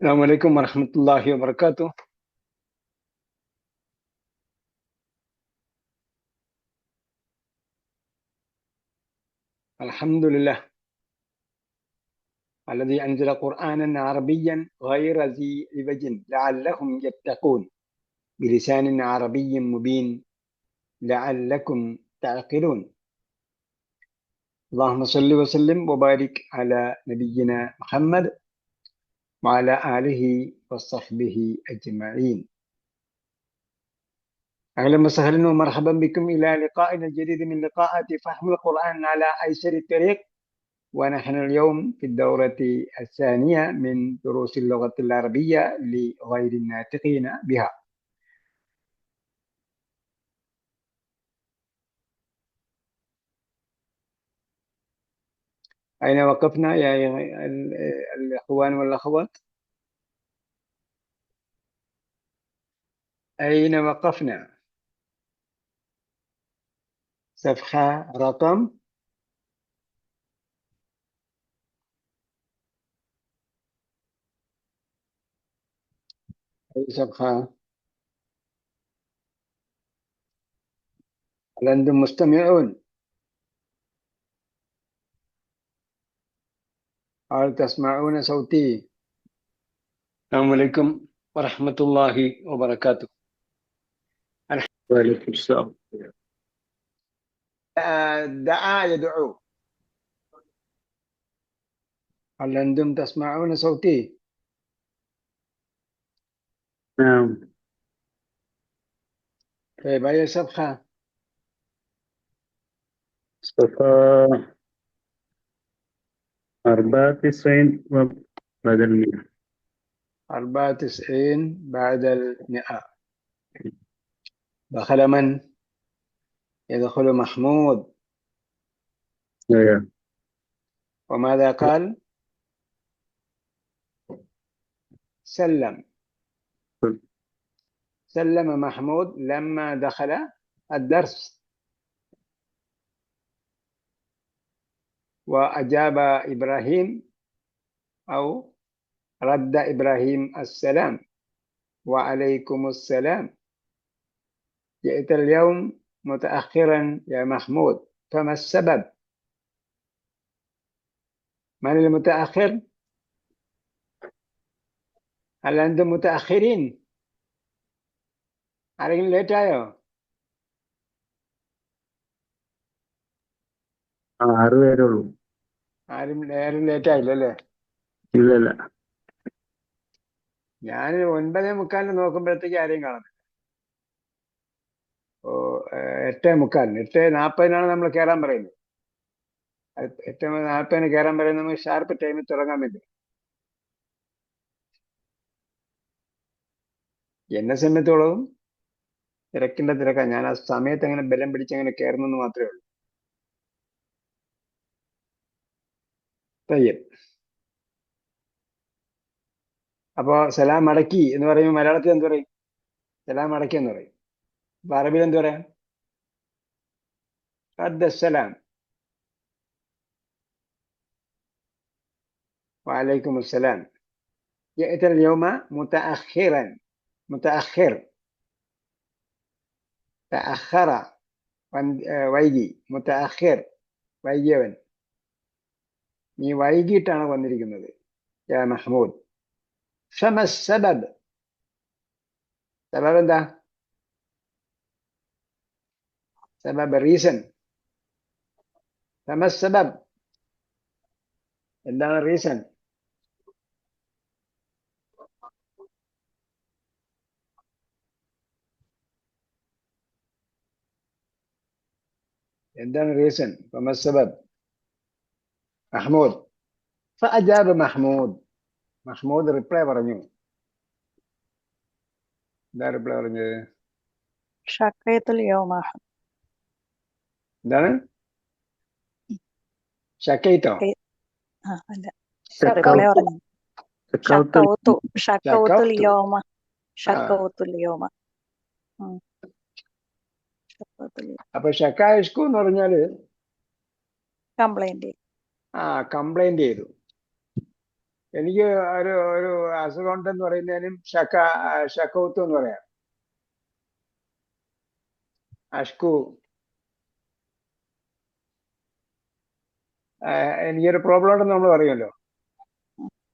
السلام عليكم ورحمة الله وبركاته. الحمد لله الذي أنزل قرآنا عربيا غير ذي عوج لعلهم يتقون بلسان عربي مبين لعلكم تعقلون. اللهم صل وسلم وبارك على نبينا محمد وعلى آله وصحبه أجمعين. أهلا وسهلا ومرحبا بكم إلى لقائنا الجديد من لقاءات فهم القرآن على أيسر الطريق، ونحن اليوم في الدورة الثانية من دروس اللغة العربية لغير الناطقين بها. أين وقفنا يا الإخوان والأخوات؟ أين وقفنا؟ صفحة رقم أي صفحة؟ هل أنتم مستمعون؟ هل تسمعون صوتي؟ السلام عليكم ورحمة الله وبركاته. وعليكم السلام. دعا يدعو. هل أنتم تسمعون صوتي؟ نعم. طيب أي صفحة؟ صفحة 94 بعد المئة. 94 بعد 100. دخل من؟ يدخل محمود. أيوة. وماذا قال؟ سلم. سلم محمود لما دخل الدرس، وأجاب إبراهيم أو رد إبراهيم السلام وعليكم السلام. جئت اليوم متأخرا يا محمود، فما السبب؟ من المتأخر؟ هل أنتم متأخرين؟ ആരെങ്കിലും ലേറ്റ് ആയോ? ആറ് പേരുള്ളൂ. ആരും ലേറ്റ് ആയില്ലല്ലേ? ഇല്ലല്ല. ഞാൻ 9:45 നോക്കുമ്പോഴത്തേക്ക് ആരെയും കാണുന്നില്ല. 8:45, 8:40 നമ്മൾ കയറാൻ പറയുന്നത്. 8:40 കയറാൻ പറയുന്നത് നമുക്ക് ഷാർപ്പ് ടൈമിൽ തുടങ്ങാൻ വേണ്ടി. എന്നെ സംബന്ധിച്ചോളവും തിരക്കിന്റെ തിരക്കാണ്. ഞാൻ ആ സമയത്ത് അങ്ങനെ ബലം പിടിച്ചങ്ങനെ കയറുന്നെന്ന് മാത്രമേ ഉള്ളൂ. തയ്യം. അപ്പോ സലാം മടക്കി എന്ന് പറയുമ്പോൾ മലയാളത്തിൽ എന്ത് പറയും? സലാം മടക്കി എന്ന് പറയും. അപ്പൊ അറബിയിൽ എന്ത് പറയാം? റദ്ദസ്സലാം. വഅലൈക്കും അസ്സലാം. ജഅത اليوم متأخرا. متأخر. تأخر വൈകി. മുതഅഖിർ വൈകിയവൻ. നീ വൈകിട്ടാണ് വന്നിരിക്കുന്നത് യാ മഹ്മൂദ്. ഫമ സബബ്? സബബ് എന്താ? സബബ് റീസൺ. ഫമ സബബ് എന്താണ് റീസൺ? എന്താണ് റീസൺ? ഫമ സബബ്? മഹ്മൂദ്. ഫഅജാബ മഹ്മൂദ്. മഹ്മൂദ് റിപ്ലൈ പറഞ്ഞു. എന്താ റിപ്ലൈ പറഞ്ഞത്? ഷക്കയത്തുൽ യൗമ. എന്താണ്? ഷക്കൈത്തോ? അല്ല, റിപ്ലൈ പറഞ്ഞു. ഷക്കൗത്തുൽ യൗമ. ഷക്കൗത്തുൽ യൗമ. അപ്പൊ ഷക്കായിഷ്കു എന്ന് പറഞ്ഞാല് കംപ്ലൈന്റ്. കംപ്ലൈന്റ് ചെയ്തു. എനിക്ക് ഒരു അസുഖം ഉണ്ടെന്ന് പറയുന്നതിനും ഷക്കൗത്ത് എന്ന് പറയാം. അഷ്കു. എനിക്കൊരു പ്രോബ്ലം ഉണ്ടെന്ന് നമ്മൾ പറയുമല്ലോ.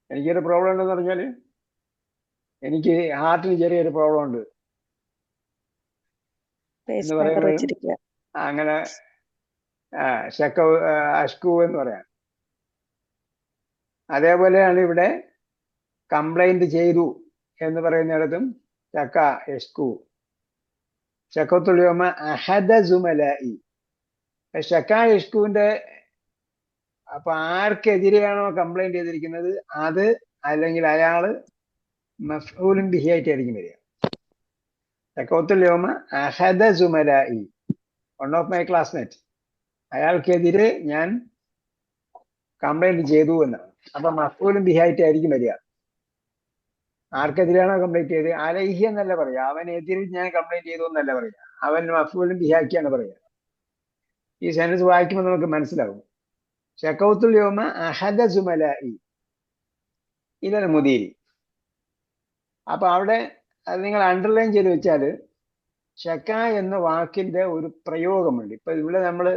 എനിക്കൊരു പ്രോബ്ലം ഉണ്ടെന്ന് പറഞ്ഞാൽ എനിക്ക് ഹാർട്ടിന് ചെറിയൊരു പ്രോബ്ലം ഉണ്ട് എന്ന് പറയുന്നത് അങ്ങനെ അഷ്കു എന്ന് പറയാം. അതേപോലെയാണ് ഇവിടെ കംപ്ലൈന്റ് ചെയ്തു എന്ന് പറയുന്നിടത്തും ഷക്ക യഷ്കു. ഷക്കത്തുൽ യൗമ അഹദ സുമലായി. ഷക്ക യഷ്കുവിന്റെ അപ്പൊ ആർക്കെതിരെയാണോ കംപ്ലൈന്റ് ചെയ്തിരിക്കുന്നത് അത് അല്ലെങ്കിൽ അയാള് മഫ്ഊലുൻ ബിഹി ആയിട്ടായിരിക്കും വരിക. ഷക്കത്തുൽ യൗമ അഹദ സുമലായി, വൺ ഓഫ് മൈ ക്ലാസ്മേറ്റ്, അയാൾക്കെതിരെ ഞാൻ കംപ്ലൈന്റ് ചെയ്തു എന്നാണ്. അപ്പൊ മഫ്ഊലുൻ ബിഹി ആയിട്ടായിരിക്കും വരിക. ആർക്കെതിരെയാണോ കംപ്ലൈന്റ് ചെയ്ത് അലൈഹി എന്നല്ല പറയാ, അവനെതിരെ ഞാൻ കംപ്ലൈന്റ് ചെയ്തു എന്നല്ല പറയാ, അവൻ മഫ്ഊലുൻ ബിഹി ആക്കിയാണ് പറയുക. ഈ സെന്റൻസ് വായിക്കുമ്പോൾ നമുക്ക് മനസ്സിലാവും. ഷക്കൗത്തുൽ യൗമ അഹദ സുമലായി ഇലൽ മുദീരി. അപ്പൊ അവിടെ അത് നിങ്ങൾ അണ്ടർലൈൻ ചെയ്ത് വെച്ചാല് ഷക്ക എന്ന വാക്കിന്റെ ഒരു പ്രയോഗമുണ്ട്. ഇപ്പൊ ഇവിടെ നമ്മള്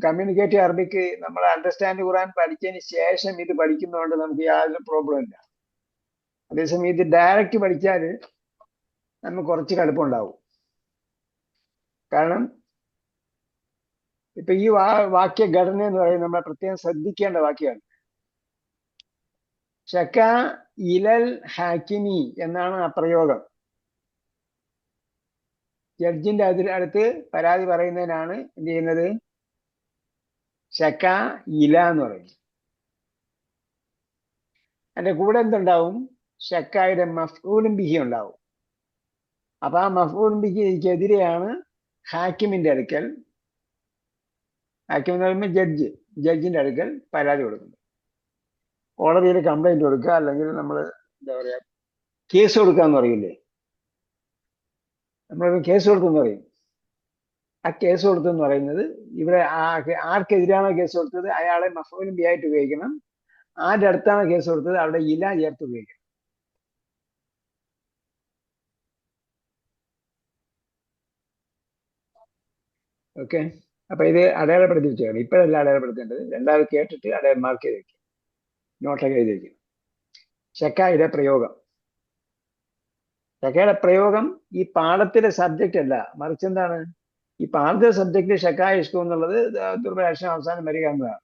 കമ്മ്യൂണിക്കേറ്റീവ് അറബിക്ക് നമ്മൾ അണ്ടർസ്റ്റാൻഡ് ഖുർആൻ പഠിച്ചതിന് ശേഷം ഇത് പഠിക്കുന്നതുകൊണ്ട് നമുക്ക് യാതൊരു പ്രോബ്ലം ഇല്ല. അതേസമയം ഇത് ഡയറക്റ്റ് പഠിച്ചാൽ നമുക്ക് കുറച്ച് കടുപ്പമുണ്ടാവും. കാരണം ഇപ്പൊ ഈ വാക്യഘടന എന്ന് പറയുന്നത് നമ്മൾ പ്രത്യേകം ശ്രദ്ധിക്കേണ്ട വാക്യമാണ്. ഷക്ക ഇലൽ ഹാക്കിമി എന്നാണ് ആ പ്രയോഗം. ജഡ്ജിന്റെ അടുത്ത് പരാതി പറയുന്നതിനാണ് എന്ത് ചെയ്യുന്നത്, ഷക്ക ഇല എന്ന് പറയുന്നത്. അതിന്റെ കൂടെ എന്തുണ്ടാവും, ഷക്കായുടെ മഫ്ഊലുൻ ബിഹി ഉണ്ടാവും. അപ്പൊ ആ മഫ്ഊലുൻ ബിഹിക്കെതിരെയാണ് ഹാക്കിമിന്റെ അടുക്കൽ, ഹാക്കിം എന്ന് പറയുമ്പോൾ ജഡ്ജിന്റെ അടുക്കൽ പരാതി കൊടുക്കുന്നത്. കോടതിയിൽ കംപ്ലൈന്റ് കൊടുക്കുക, അല്ലെങ്കിൽ നമ്മൾ എന്താ പറയാ കേസ് കൊടുക്കുക എന്ന് പറയില്ലേ, നമ്മൾ കേസ് കൊടുത്തെന്ന് പറയും. ആ കേസ് കൊടുത്തെന്ന് പറയുന്നത് ഇവിടെ ആർക്കെതിരാണോ കേസ് കൊടുത്തത് അയാളെ മഫ്ഊലുൻ ബിഹി ആയിട്ട് ഉപയോഗിക്കണം. ആരുടെ അടുത്താണ് കേസ് കൊടുത്തത് അവിടെ ഇല ചേർത്ത് ഉപയോഗിക്കണം. ഓക്കെ, അപ്പൊ ഇത് അടയാളപ്പെടുത്തി വെച്ചാണ്. ഇപ്പോഴല്ല അടയാളപ്പെടുത്തേണ്ടത്, രണ്ടാമത് കേട്ടിട്ട് മാർക്ക് ചെയ്ത് വെക്കുക, നോട്ടൊക്കെ എഴുതി വെക്കുക. ഷക്കായുടെ പ്രയോഗം. ഷക്കയുടെ പ്രയോഗം ഈ പാഠത്തിലെ സബ്ജക്റ്റ് അല്ല, മറിച്ച് എന്താണ്, ഈ പാഠത്തിലെ സബ്ജക്റ്റ് ഷക്കായ ഇഷ്കു എന്നുള്ളത് ദുർബലാക്ഷൻ അവസാനം വരിക എന്നതാണ്.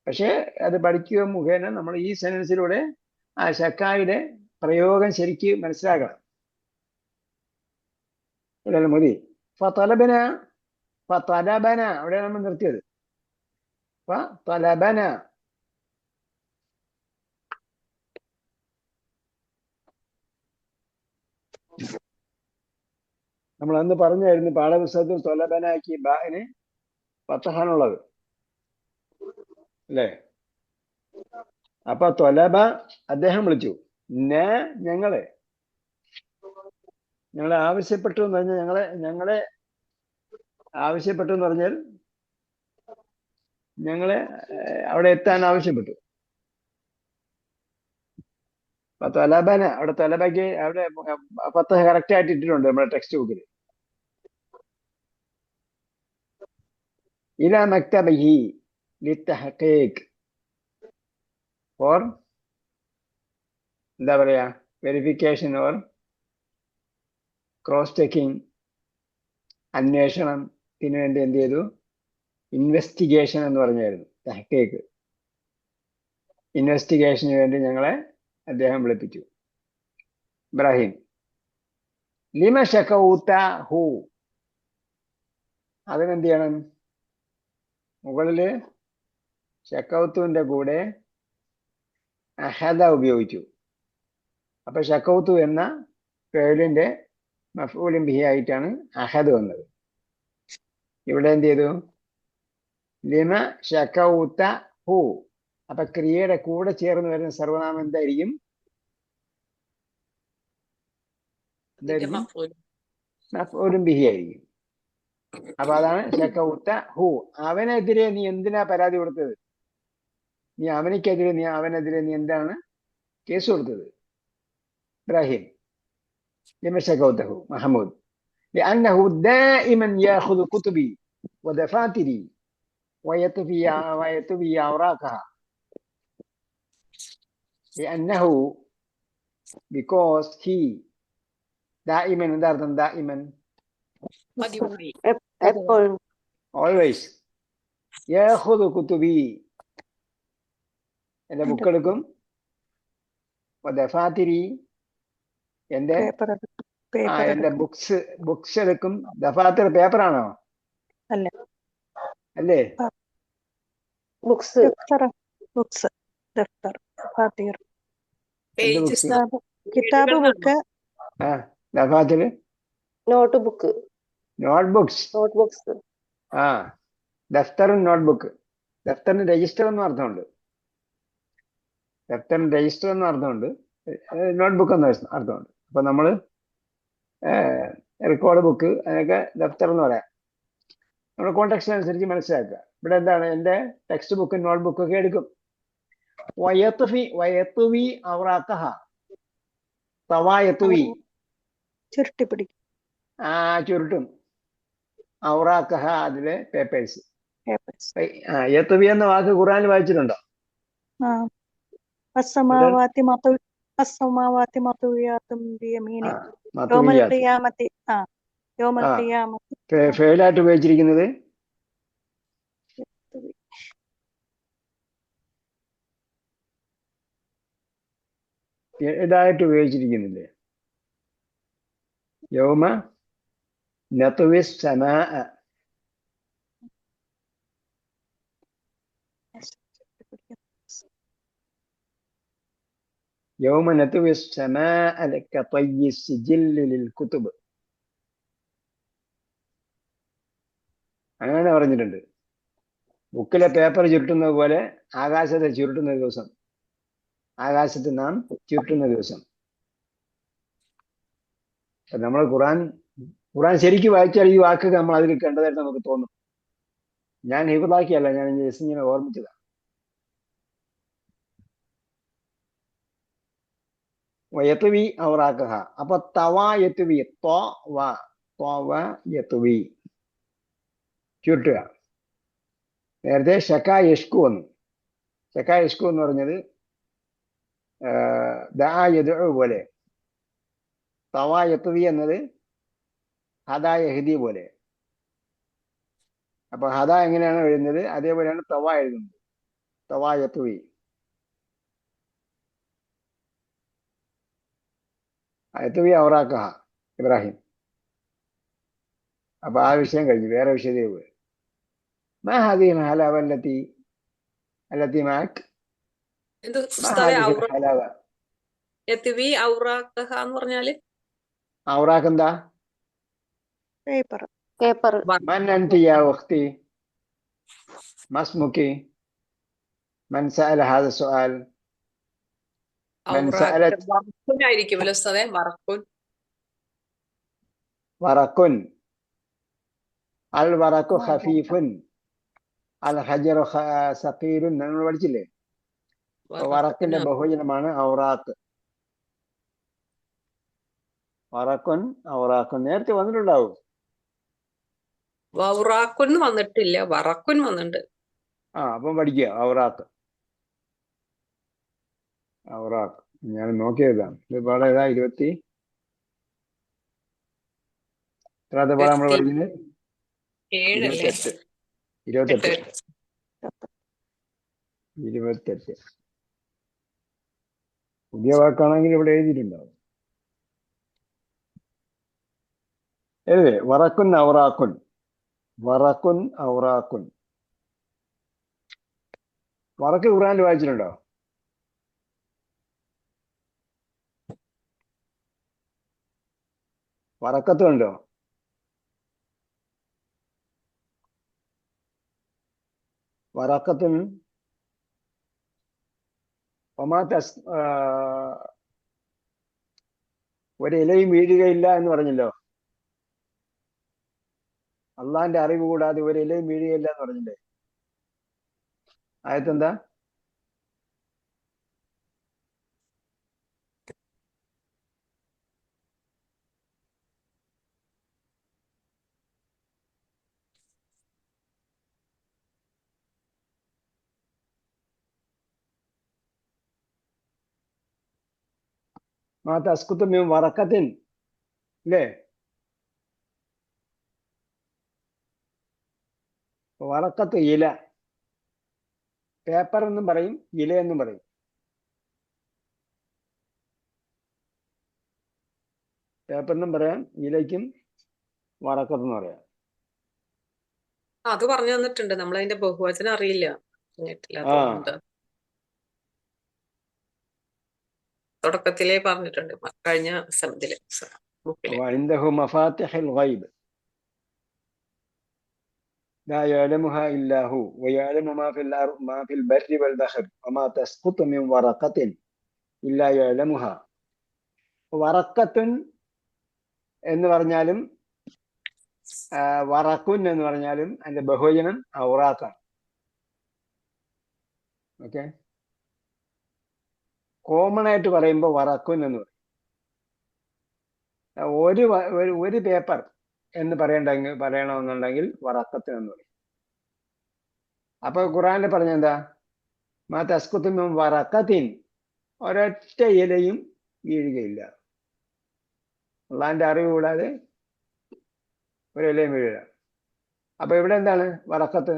പക്ഷെ അത് പഠിക്കുക മുഖേന നമ്മൾ ഈ സെന്റൻസിലൂടെ ആ ഷക്കായുടെ പ്രയോഗം ശരിക്ക് മനസ്സിലാക്കണം. ഇല്ലല്ലോ മതി. ഫതലബന, ഫതലബന അവിടെയാണ് നമ്മൾ നിർത്തിയത്. ഫതലബന നമ്മൾ അന്ന് പറഞ്ഞായിരുന്നു പാഠപുസ്തകത്തിൽ തൊലബനാക്കി ബാന് ഫതഹാനുള്ളത് അല്ലേ. അപ്പൊ തൊലബ അദ്ദേഹം വിളിച്ചു, ഞങ്ങളെ ആവശ്യപ്പെട്ടു എന്ന് പറഞ്ഞാൽ ഞങ്ങളെ ആവശ്യപ്പെട്ടു എന്ന് പറഞ്ഞാൽ ഞങ്ങളെ അവിടെ എത്താൻ ആവശ്യപ്പെട്ടു. അപ്പൊ തൊലബന അവിടെ തൊലബയ്ക്ക് അവിടെ ഫതഹ കറക്റ്റ് ആയിട്ട് ഇട്ടിട്ടുണ്ട് നമ്മുടെ ടെക്സ്റ്റ് ബുക്കിൽ. ഇല മക്തബഹി ലിത്തഹഖീഖ്, ഫോർ എന്താ പറയാ വെരിഫിക്കേഷൻ ഓർ ക്രോസ് ചെക്കിങ്, അന്വേഷണത്തിന് വേണ്ടി എന്ത് ചെയ്തു, ഇൻവെസ്റ്റിഗേഷൻ എന്ന് പറഞ്ഞായിരുന്നു. തഹ്ഖീഖ്, ഇൻവെസ്റ്റിഗേഷന് വേണ്ടി ഞങ്ങളെ അദ്ദേഹം വിളിപ്പിച്ചു. ഇബ്രാഹിം, ലിമ ശകൗത ഹു, അതിനെന്ത് ചെയ്യണം, മുകളില് ഷക്കൗത്തുവിന്റെ കൂടെ അഹദ ഉപയോഗിച്ചു. അപ്പൊ ഷക്കൗത്തു എന്ന ഫിഅലിന്റെ മഫ്ഊലുൻ ബിഹി ആയിട്ടാണ് അഹദ് വന്നത്. ഇവിടെ എന്ത് ചെയ്തു, ലിമ ശകൗത ഹു. അപ്പൊ ക്രിയയുടെ കൂടെ ചേർന്ന് വരുന്ന സർവനാമം എന്തായിരിക്കും, മഫ്ഊലുൻ ബിഹി ആയിരിക്കും. അപ്പൊ അതാണ് ശകൗത ഹു. അവനെതിരെ നീ എന്തിനാ പരാതി കൊടുത്തത്, നീ അവനെതിരെ നീ എന്താണ് കേസ് കൊടുത്തത്? ഇബ്രാഹിം لما شكوته محمود لأنه دائما يأخذ كتبي ودفاتري ويطوي أوراقها لأنه because he دائما പതിവായി എപ്പോഴും always يأخذ كتبي എൻ്റെ ബുക്കെടുക്കും ദഫാത്തിരി എൻ്റെ എൻ്റെ ബുക്സ് എടുക്കും. ദഫാത്തിർ പേപ്പറാണോ? അല്ലേ? ബുക്സ് പേജസ് കിതാബ് ബുക്ക് ദഫാത്തിർ നോട്ട് ബുക്ക് നോട്ട്ബുക്സ്. ആ ദഫ്തറും നോട്ട്ബുക്ക്. ദഫ്തറിന് രജിസ്റ്റർ എന്നും അർത്ഥമുണ്ട്. ദഫ്തറിന് രജിസ്റ്റർ എന്നും അർത്ഥമുണ്ട്, നോട്ട്ബുക്ക് എന്ന അർത്ഥമുണ്ട്. അപ്പൊ നമ്മള് റെക്കോർഡ് ബുക്ക് അതിനൊക്കെ ദഫ്തർ എന്ന് പറയാം. നമ്മുടെ കോൺടാക്സ്റ്റ് അനുസരിച്ച് മനസ്സിലാക്കുക. ഇവിടെ എന്താണ്, എൻ്റെ ടെക്സ്റ്റ് ബുക്കും നോട്ട് ബുക്കൊക്കെ എടുക്കും. വയത്തുവി ഔറാഖഹ തവായത്തുവി ചുരുട്ടി പിടിക്കും. ചുരുട്ടും. ഔറാഖഹ അതിലെ പേപ്പേഴ്സ്. യത്തുവി എന്ന വാക്ക് ഖുർആനിൽ വായിച്ചിട്ടുണ്ടോ? അസ്സമാവാതി മത്വിയാത്തും ബിയമീനി യൗമൽ ഖിയാമത്തി ഫെയിലായിട്ട് ഉപയോഗിച്ചിരിക്കുന്നത് ഇതായിട്ട് ഉപയോഗിച്ചിരിക്കുന്നില്ലേ? യൗമ നത്വി സമാ. യൗമ നത്വി സമാ കത്വയ്യി സിജില്ലി ലിൽ കുതുബ്. അങ്ങനെ പറഞ്ഞിട്ടുണ്ട്. ബുക്കിലെ പേപ്പർ ചുരുട്ടുന്നത് പോലെ ആകാശത്തെ ചുരുട്ടുന്ന ദിവസം, ആകാശത്ത് നാം ചുരുട്ടുന്ന ദിവസം. നമ്മൾ ഖുർആൻ ശരിക്കും വായിച്ചാൽ ഈ വാക്കൊക്കെ നമ്മൾ അതിൽ കണ്ടതായിട്ട് നമുക്ക് തോന്നും. ഞാൻ ഹിഫ്ളാക്കിയല്ല, ഞാൻ ജസ്റ്റ് ഇങ്ങനെ ഓർമ്മിച്ചതാണ്. യത്വി ഔറാഖഹ. അപ്പൊ തവായത്വി യത്വി ചുരുട്ടുക. നേരത്തെ ഷക്കാ യഷ്കു വന്നു. ഷക്കാ യഷ്കു എന്ന് പറഞ്ഞത് പോലെ. തവായത്വി എന്നത് ഹദാ യഹ്ദി പോലെ. അപ്പൊ ഹദ എങ്ങനെയാണ് എഴുതുന്നത് അതേപോലെയാണ് തവ എഴുതുന്നത്. തവായത്വി. യത്വി ഔറാഖഹ ഇബ്രാഹിം. അപ്പൊ ആ വിഷയം കഴിഞ്ഞു. വേറെ വിഷയതേ പോയി. മാ ഹാദിഹിൽ ഹലാവ അല്ലത്തി മാക്. എന്ത് മാ ഉസ്താദെ ഹാദിഹിൽ ഹലാവ. യത്വി ഔറാഖഹ എന്ന് പറഞ്ഞാല് ഔറാഖ് എന്താ? പേപ്പർ. മൻ അൻതി യാ ഉഖ്തി മസ്മുക്കി മൻ സഅല ഹാദ സുആൽ മൻ സഅലത്. വറക്കുനായിരിക്കുമല്ലോ ഉസ്താദെ. വറക്കുൻ. അൽ വറക്കു ഖഫീഫുൻ അൽ ഹജറു സഖീലുൻ. നമ്മൾ പഠിച്ചില്ലേ? വറക്കിന്റെ ബഹുവചനമാണ് ഔറാഖ്. വറക്കുൻ ഔറാഖുൻ നേരത്തെ വന്നിട്ടുണ്ടാവും. വൗറാക്കുൻ വന്നിട്ടില്ല, വറക്കുൻ വന്നിട്ടുണ്ട്. അപ്പം പഠിക്കുക ഔറാഖ്. ഔറാഖ് ഞാൻ നോക്കിയതാണ്. ഇത് പാടെ ഏതാ 20 എത്രാമത്തെ പാടാ നമ്മൾ പഠിക്കുന്നത്? 28. പുതിയ വാക്കാണെങ്കിൽ ഇവിടെ എഴുതിയിട്ടുണ്ടാവും. എഴുതേ വറക്കുൻ ഔറാഖുൻ. വറക്കുൻ ഔറാഖുൻ. വറക്ക് ഖുർആനിൽ വായിച്ചിട്ടുണ്ടോ? വറക്കത്ത് ഉണ്ടോ? വറക്കത്തും ഒരിലയും വീഴുകയില്ല എന്ന് പറഞ്ഞല്ലോ. അള്ളാന്റെ അറിവ് കൂടാതെ ഒരിലയും വീഴുകയില്ല എന്ന് പറഞ്ഞില്ലേ? ആയത്തെന്താ? മാ തസ്കുത്തു മിൻ വറക്കത്തിൻ, അല്ലേ? വറക്കത്ത് ഇല, പേപ്പർ എന്നും പറയും, ഇല എന്നും പറയും. പേപ്പറിനും പറയാം, ഇലയ്ക്കും വറക്കത്ത് എന്ന് പറയാം. അത് പറഞ്ഞു തന്നിട്ടുണ്ട്. നമ്മളതിന്റെ ബഹുവചനം അറിയില്ല, പറഞ്ഞിട്ടില്ല ആ തോന്നുന്നുണ്ട്. തുടക്കത്തിലേ പറഞ്ഞിട്ടുണ്ട് കഴിഞ്ഞ സെമത്തില് ബുക്കില്. വഇൻദഹു മഫാത്തിഹുൽ ഗൈബ് ലാ യഅലമുഹാ ഇല്ലാ ഹു വയഅലമു മാ ഫിൽ ബർരി വൽ ബഹർ വമാ തസ്ഖുതു മിൻ വറഖത്തിൻ ഇല്ലാ യഅലമുഹാ. വറക്കത്തുൻ എന്ന് പറഞ്ഞാലും വറക്കുൻ എന്ന് പറഞ്ഞാലും അതിന്റെ ബഹുവചനം ഔറാഖാണ്. ഓക്കെ, കോമൺ ആയിട്ട് പറയുമ്പോൾ വറക്കുൻ എന്ന് പറയും. ഒരു പേപ്പർ എന്ന് പറയണമെന്നുണ്ടെങ്കിൽ വറക്കത്തുൻ എന്ന് പറയും. അപ്പൊ ഖുറാനിൽ പറഞ്ഞ എന്താ? മാ തസ്കുത്തു മിൻ വറഖത്തിൻ, ഒരൊറ്റ ഇലയും വീഴുകയില്ല. അള്ളാഹിന്റെ അറിവ് കൂടാതെ ഒരു ഇലയും വീഴുക. അപ്പൊ ഇവിടെ എന്താണ് വറക്കത്ത്?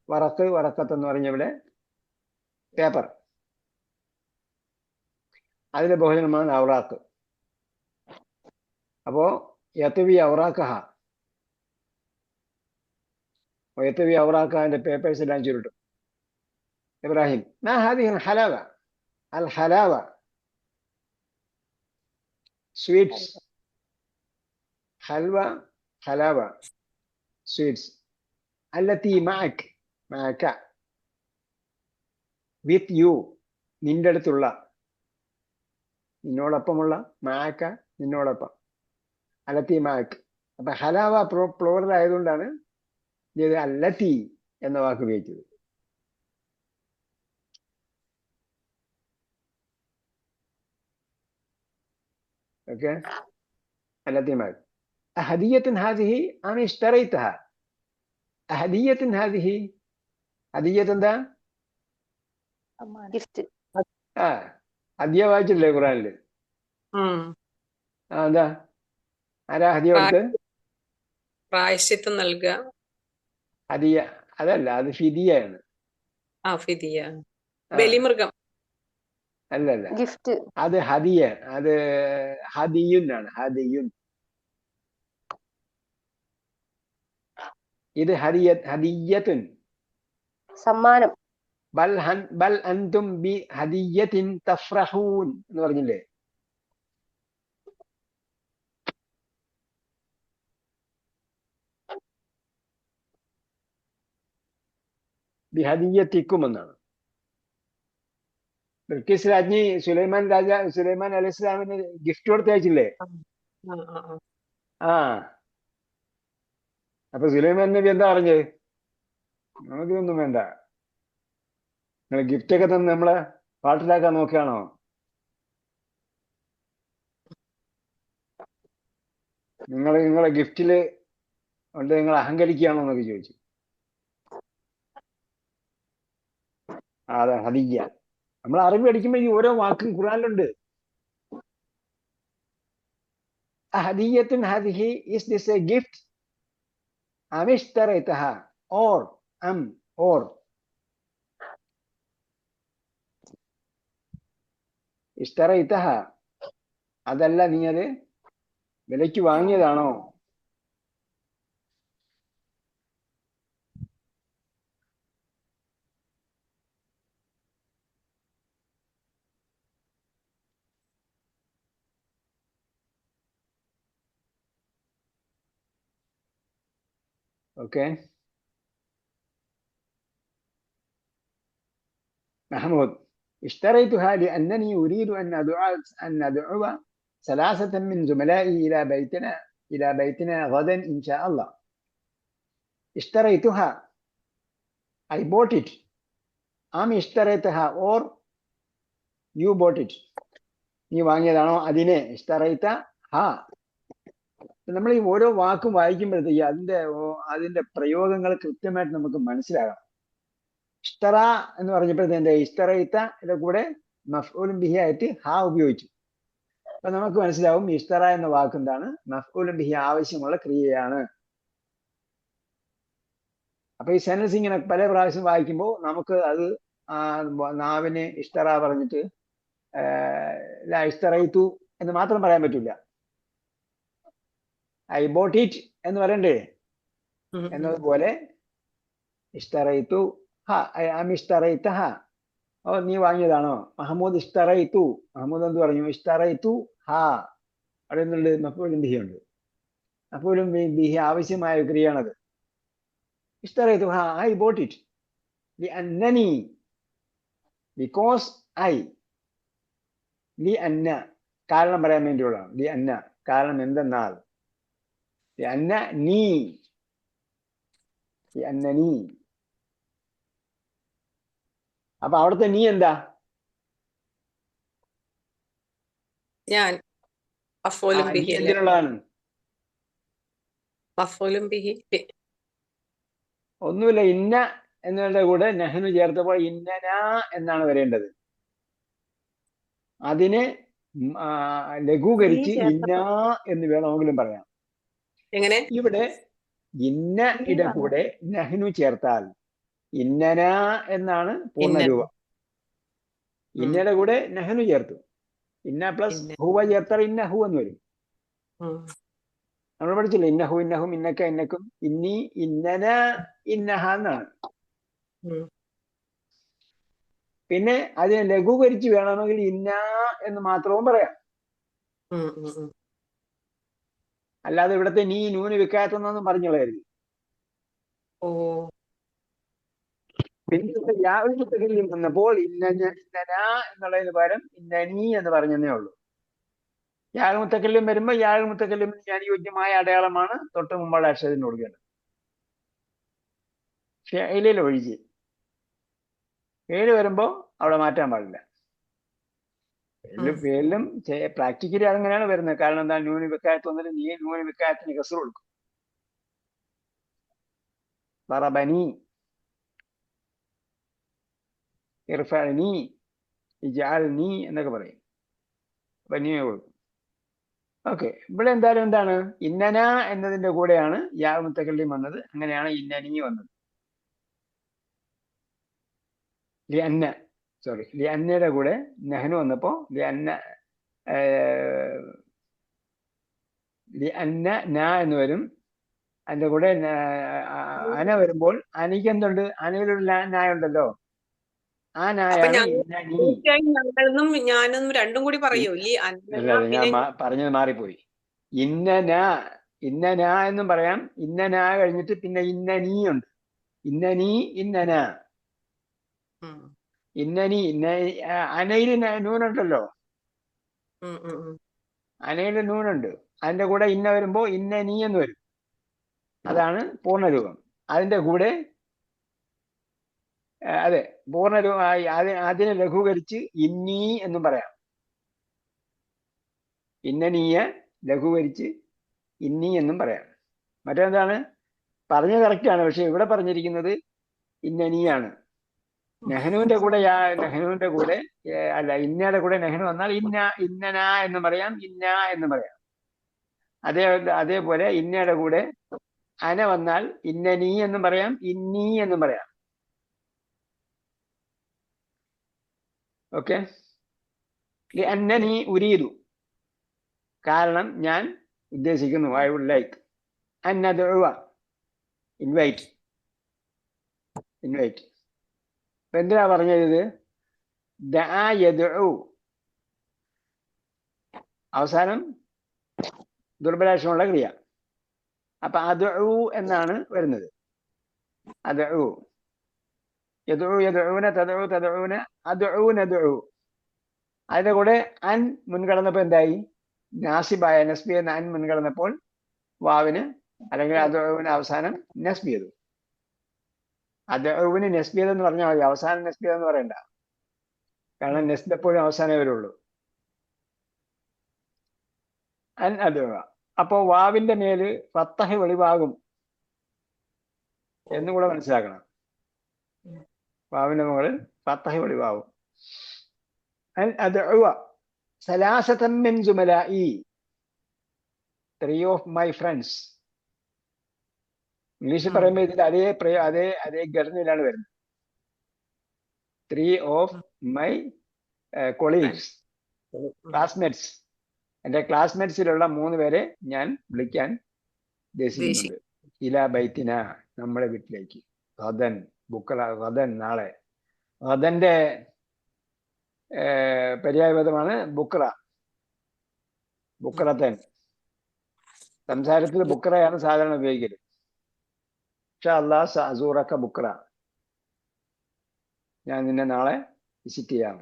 വറക്കത്ത് എന്ന് പറഞ്ഞ ഇവിടെ പേപ്പർ, അതിന്റെ ബഹുജനമാണ് ഔറാഖ്. അപ്പോ യത്വി ഔറാഖഹ, യത്വി ഔറാഖന്റെ പേപ്പേഴ്സ് എല്ലാം ചുരുട്ടും. ഇബ്രാഹിം, മാ ഹാദിഹിൽ ഹലാവ? അൽ ഹലാവ സ്വീറ്റ്സ്, ഹൽവ ഹലാവ സ്വീറ്റ്സ്. അല്ലത്തി മഅക്, മഅക വിത്ത് യു, നിന്റെ അടുത്തുള്ള, നിന്നോടൊപ്പമുള്ള, മഅക നിന്നോടൊപ്പം, അല്ലത്തി മഅക്. അപ്പൊ ഹലാവ പ്ലൂറൽ ആയതുകൊണ്ടാണ് ഇത് അല്ലത്തി എന്ന വാക്ക് ഉപയോഗിച്ചത്. ഓക്കെ, അല്ലത്തി മഅക്. അഹദിയത്തുൻ ഹാദിഹി അം ഇഷ്തറൈതഹ? അഹദിയത്തുൻ ഹാദിഹി, ഹദിയത്ത് എന്താ? സമ്മാനം. ഗിഫ്റ്റ്. ഹദിയ വായിച്ചില്ലേ ഖുറാനില്? എന്താ? ആരാ ഹദിയ കൊടുത്ത്? പ്രായശ്ചിത്തം നൽകുക. ഹദിയ അതല്ല, അത് ഫിദിയാണ്. ഫിദിയ, ബലിമൃഗം. അല്ലല്ല, ഗിഫ്റ്റ്. അത് ഹദിയ, അത് ഹദിയുൻ ആണ്. ഹദിയുൻ, ഇത് ഹദിയത്തുൻ. സമ്മാനം. ബൽ അൻതും ബി ഹദിയത്തിൻ തഫ്രഹൂൻ എന്ന് പറഞ്ഞില്ലേ? ബി ഹദിയത്തിക്കും എന്നാണ്. ബിൽക്കിസ് രാജ്ഞി സുലൈമാൻ അലൈഹി ഇസ്ലാമിന് ഗിഫ്റ്റ് കൊടുത്തയച്ചില്ലേ? അപ്പൊ സുലൈമാൻ നബി എന്താ പറഞ്ഞത്? നമുക്കൊന്നും വേണ്ട, നിങ്ങൾ ഗിഫ്റ്റ് ഒക്കെ തന്ന് നമ്മളെ പാട്ടിലാക്കാൻ നോക്കുകയാണോ? നിങ്ങളെ ഗിഫ്റ്റില് കൊണ്ട് നിങ്ങൾ അഹങ്കരിക്കുകയാണോ എന്നൊക്കെ ചോദിച്ചു. അതെ, ഹദിയ. നമ്മൾ അറിവ് പഠിക്കുമ്പോൾ ഈ ഓരോ വാക്കും ഖുറാനിലുണ്ട്. ഹദിയത്തുൻ ഹാദിഹി, ഈസ് ദിസ് എ ഗിഫ്റ്റ്? അം ഇഷ്തറൈതഹ, ഓർ അം, ഓർ ഇഷ്തറൈതഹ, അതല്ല നീ അത് വിലയ്ക്ക് വാങ്ങിയതാണോ? Okay, محمود اشتريتها لأنني أريد أن أدعو ثلاثة من زملائي إلى بيتنا غدا إن شاء الله. اشتريتها, I bought it. أم اشتريتها, or you bought it? നീ വാങ്ങിയതാണോ അതിനെ? ഇഷ്തറൈത ഹാ. നമ്മൾ ഈ ഓരോ വാക്കും വായിക്കുമ്പോഴത്തേക്ക് അതിന്റെ പ്രയോഗങ്ങൾ കൃത്യമായിട്ട് നമുക്ക് മനസ്സിലാകണം. ഇഷ്തറ എന്ന് പറഞ്ഞപ്പോഴത്തെ ഇഷ്തറൈത്ത ഇതിന്റെ കൂടെ മഫ്ഊലുൻ ബിഹി ആയിട്ട് ഹാ ഉപയോഗിച്ചു. അപ്പൊ നമുക്ക് മനസ്സിലാവും ഇഷ്തറ എന്ന വാക്ക് എന്താണ്? മഫ്ഊലുൻ ബിഹി ആവശ്യമുള്ള ക്രിയയാണ്. അപ്പൊ ഈ സെൻറ്റൻസ് ഇങ്ങനെ പല പ്രാവശ്യം വായിക്കുമ്പോൾ നമുക്ക് അത് നാവിന് ഇഷ്തറ പറഞ്ഞിട്ട് ലാ ഇഷ്തറൈതു എന്ന് മാത്രം പറയാൻ പറ്റില്ല. ഐ ബോട്ട് ഇറ്റ് എന്ന് പറയണ്ടേ? എന്നതുപോലെ ഇഷ്തറൈതു ഹ അം ഇഷ്തറൈത ഹ, ഓ നീ വാങ്ങിയതാണോ? മഹമ്മൂദ് ഇഷ്തറൈതു, മഹമ്മൂദ് എന്ത് പറഞ്ഞു? ഇഷ്തറൈതു ഹ. അവിടെ നിന്നുണ്ട് മഫ്ഊലുൻ ബിഹി ഉണ്ട്. മഫ്ഊലുൻ ബിഹി ആവശ്യമായ ക്രിയയാണത്. ഇഷ്തറൈതു ഹ, ഐ ബോട്ട് ഇറ്റ് ലിഅന്നനി, ബിക്കോസ് ഐ. ലിഅന്ന കാരണം പറയാൻ വേണ്ടിയുള്ളതാണ്. ലിഅന്ന കാരണം എന്തെന്നാൽ. ലിഅന്ന നീ, ലിഅന്നനി. അപ്പൊ അവിടുത്തെ നീ എന്താ? ഞാൻ. മഫ്ഊലുൻ നീ ബിഹി അല്ലേ? എന്തിനുള്ളതാണ്? മഫ്ഊലുൻ ബിഹി ഒന്നുമില്ല, ഇന്ന എന്നതിന്റെ കൂടെ നഹ്നു ചേർത്തപ്പോൾ ഇന്നന എന്നാണ് വരേണ്ടത്. അതിനെ ലഘൂകരിച്ച് ഇന്ന എന്ന് വേണമെങ്കിലും പറയാം. എങ്ങനെ? ഇവിടെ ഇന്ന ഇട കൂടെ നഹ്നു ചേർത്താൽ ഇന്നന എന്നാണ് പൂർണ്ണരൂപം. ഇന്നയുടെ കൂടെ നഹ്നു ചേർത്തു, ഇന്ന പ്ലസ് ഹുവ ചേർത്താൽ ഇന്നഹു എന്ന് വരും. നമ്മൾ പഠിച്ചില്ല, ഇന്നഹു ഇന്നഹും ഇന്നക്ക ഇന്നക്കും ഇന്നി ഇന്നന ഇന്നഹ എന്നാണ്. പിന്നെ അതിനെ ലഘൂകരിച്ച് വേണമെങ്കിൽ ഇന്ന എന്ന് മാത്രവും പറയാം. അല്ലാതെ ഇവിടത്തെ നീ നൂന് വിക്കാത്തൊന്നും പറഞ്ഞുള്ളായിരുന്നു. ഓ, പിന്നെ യാതൊരു വന്നപ്പോൾ ഇന്നന എന്നുള്ളതിന് പകരം ഇന്നനീ എന്ന് പറഞ്ഞതേ ഉള്ളൂ. യാഗമുത്തക്കല്ലും വരുമ്പോൾ യാഗമുത്തക്കല്ലും അനുയോജ്യമായ അടയാളമാണ് തൊട്ട് മുമ്പുള്ള അക്ഷരത്തിന് കൊടുക്കേണ്ടത്. ഫിഅലിൽ ഒഴിച്ച് ഫിഅൽ വരുമ്പോൾ അവിടെ മാറ്റാൻ പാടില്ല. ഫിഅലിലും പ്രാക്ടിക്കലി അതങ്ങനെയാണ് വരുന്നത്. കാരണം എന്താ? നൂന് വിക്കായത്ത് വന്നിട്ട് നീ നൂന് വിക്കായത്തിന് കസ്ർ കൊടുക്കും. ضربني ഇർഫഅനി ഇജ്അൽനി എന്നൊക്കെ പറയും. ബനിയെ കൊടുക്കും. ഓക്കെ, ഇവിടെ എന്തായാലും എന്താണ്? ഇന്നന എന്നതിന്റെ കൂടെയാണ് യാ മുത്തക്കല്ലിം വന്നത്. അങ്ങനെയാണ് ഇന്നനി വന്നത്. ലിഅന്ന ലിഅന്നയുടെ കൂടെ നഹ്നു വന്നപ്പോ ലിഅന്ന ന എന്ന് വരും. അതിന്റെ കൂടെ അന വരുമ്പോൾ അനിക്ക് എന്തുണ്ട്? അനയിലൊരു നായുണ്ടല്ലോ, ആ നായാണ് ഇന്നനി. ഞങ്ങളെന്നും ഞാനെന്നും രണ്ടും കൂടി പറയൂ. ഞാൻ പറഞ്ഞത് മാറിപ്പോയി. ഇന്നന എന്നും പറയാം. ഇന്നന കഴിഞ്ഞിട്ട് പിന്നെ ഇന്നനീ ഉണ്ട്. ഇന്നനീ ഇന്നന ഇന്നനി അനയിൽ നൂനുണ്ടല്ലോ, അനയിൽ നൂനുണ്ട്. അതിന്റെ കൂടെ ഇന്ന വരുമ്പോ ഇന്നനീ എന്ന് വരും. അതാണ് പൂർണ്ണരൂപം. അതിന്റെ കൂടെ അതെ പൂർണ്ണരൂപം അതിനെ ലഘൂകരിച്ച് ഇന്നി എന്നും പറയാം. ഇന്നനീയ ലഘൂകരിച്ച് ഇന്നി എന്നും പറയാം. മറ്റെന്താണ്? പറഞ്ഞത് കറക്റ്റാണ്, പക്ഷെ ഇവിടെ പറഞ്ഞിരിക്കുന്നത് ഇന്നനിയാണ്. നെഹ്നുവിന്റെ കൂടെ നെഹ്നുവിന്റെ കൂടെ അല്ല, ഇന്നയുടെ കൂടെ നെഹ്നു വന്നാൽ ഇന്നന എന്ന് പറയാം, ഇന്ന എന്ന് പറയാം. അതേപോലെ ഇന്നയുടെ കൂടെ അന വന്നാൽ ഇന്നനീ എന്നും പറയാം, ഇന്നി എന്നും പറയാം. ഓക്കെ. അന്നനി ഉരീദു കാരണം ഞാൻ ഉദ്ദേശിക്കുന്നു. I would like. അന്നദുഅ ഇൻവൈറ്റ്. അപ്പൊ എന്തിനാ പറഞ്ഞത്? ദഅ യദ്ഉ അവസാനം ദുർബലാക്ഷരമുള്ള ക്രിയ. അപ്പൊ അദ്ഉ എന്നാണ് വരുന്നത്. അദ്ഉ യദ്ഉ യദ്ഉന തദ്ഉ തദ്ഉന അദ്ഉ നദ്ഉ. അതിന്റെ കൂടെ അൻ മുൻകടന്നപ്പോൾ എന്തായി? നാസിബായ നസ്ബി എന്ന അൻ മുൻകടന്നപ്പോൾ വാവിന് അല്ലെങ്കിൽ അദ്ഉവിന് അവസാനം നസ്ബി ചെയ്തു. അദ്ഉവിന് നസ്ബി ചെയ്തെന്ന് പറഞ്ഞാൽ മതി, അവസാനം നസ്ബി ചെയ്തെന്ന് പറയണ്ട. കാരണം നസ്ബ് എപ്പോഴും അവസാനമേ വരുള്ളൂ. അൻ അദ്ഉ. അപ്പോ വാവിന്റെ മേല് ഫത്തഹ് വെളിവാകും എന്നുകൂടെ മനസ്സിലാക്കണം. വാവിന്റെ മുകളിൽ ഫത്തഹ് വെളിവാകും. അൻ അദ്ഉ ثلاثة من زملائي, 3 of my friends. ഇംഗ്ലീഷിൽ പറയുമ്പോൾ ഇതിൽ അതേ ഘടനയിലാണ് വരുന്നത്. 3 of my colleagues, classmates. എൻ്റെ ക്ലാസ്മേറ്റ്സിലുള്ള 3 പേരെ ഞാൻ വിളിക്കാൻ ഉദ്ദേശിക്കുന്നുണ്ട്. ഇലാ ബൈത്തിന, നമ്മുടെ വീട്ടിലേക്ക്. ഗദൻ, ബുക്ര, ഗദൻ നാളെ. ഗദന്റെ പര്യായപദമാണ് ബുക്ര, ബുക്രത്തൻ. സംസാരത്തിൽ ബുക്രയാണ് സാധാരണ ഉപയോഗിക്കല്. ഇൻഷാ അല്ലാഹ് സഅസൂറക ബുക്ര, ഞാൻ നിന്നെ നാളെ വിസിറ്റ് ചെയ്യാം.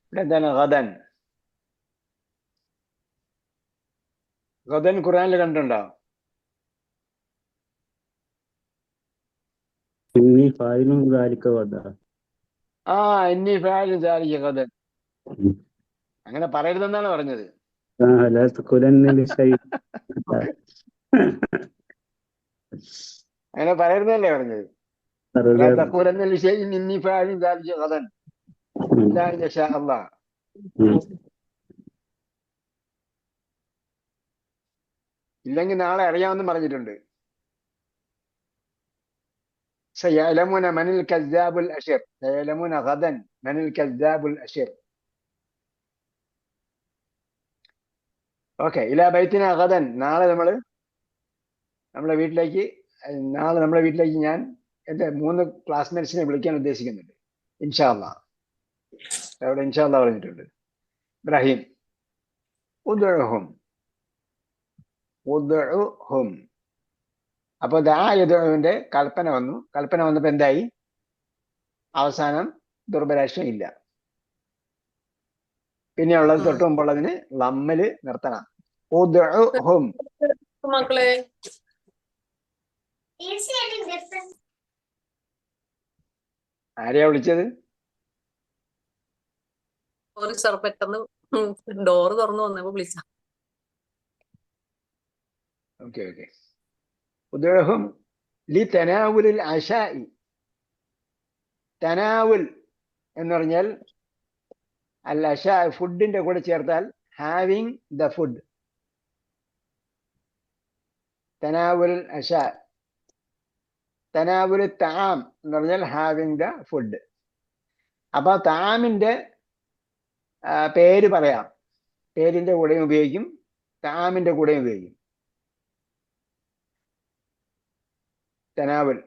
ഇവിടെ എന്താണ് ഗദൻ? ഗദൻ ഖുർആനിൽ കണ്ടിട്ടുണ്ടോ? إني فاعل ذلك غدا. ഇന്നി ഫാഇലു ദാലിക ഗദൻ. അങ്ങനെ പറയരുതെന്നാണ് പറഞ്ഞത്. لا تقولن لشيء. അങ്ങനെ പറയരുതല്ലേ പറഞ്ഞത്? ലാ തഖൂലന്ന ലിശൈഇൻ ഇന്നി ഫാഇലു ദാലിക ഗദൻ ഇല്ലാ ഇൻ യശാ അല്ലാഹ്. ഇല്ലെങ്കിൽ നാളെ അറിയാമെന്ന് പറഞ്ഞിട്ടുണ്ട്. سيعلمون من الكذاب الأشر. سيعلمون غدا من الكذاب الأشر. ഓക്കെ. ഇലാ ബൈത്തിന ഗദൻ, നാളെ നമ്മളെ വീട്ടിലേക്ക് ഞാൻ എൻ്റെ 3 ക്ലാസ്മേറ്റ്സിനെ വിളിക്കാൻ ഉദ്ദേശിക്കുന്നുണ്ട്. ഇൻഷാ അല്ലാഹ്. അവിടെ ഇൻഷാ അല്ലാഹ് പറഞ്ഞിട്ടുണ്ട്. ഇബ്രാഹിം, ഉദ്ഉഹും. അപ്പൊ ദായതുവിന്റെ കൽപ്പന വന്നപ്പോ എന്തായി? അവസാനം ദുർബലാക്ഷം ഇല്ല. പിന്നെയുള്ളത് തൊട്ട് മുമ്പുള്ളതിന് ലമ്മില് നിർത്തണം. ഉദ്ഉഹും. മക്കളെ ആരെയാ വിളിച്ചത്? സോറി സാർ, പെട്ടെന്ന് ഡോറ് തുറന്നു വന്നപ്പോ വിളിച്ച. ഓക്കെ. ഉദ്ഉഹും ലി തനാവുലിൽ അശാഇ. തനാവുൽ എന്ന് പറഞ്ഞാൽ അൽ അശാ, ഫുഡിന്റെ കൂടെ ചേർത്താൽ ഹാവിങ് ദ ഫുഡ്. തനാവുൽ അശാ. തനാവുൽ തആം എന്ന് പറഞ്ഞാൽ ഹാവിങ് ദ ഫുഡ്. അപ്പൊ തആമിന്റെ പേര് പറയാം. പേരിന്റെ കൂടെയും ഉപയോഗിക്കും, തആമിന്റെ കൂടെയും ഉപയോഗിക്കും. തനാവുൽ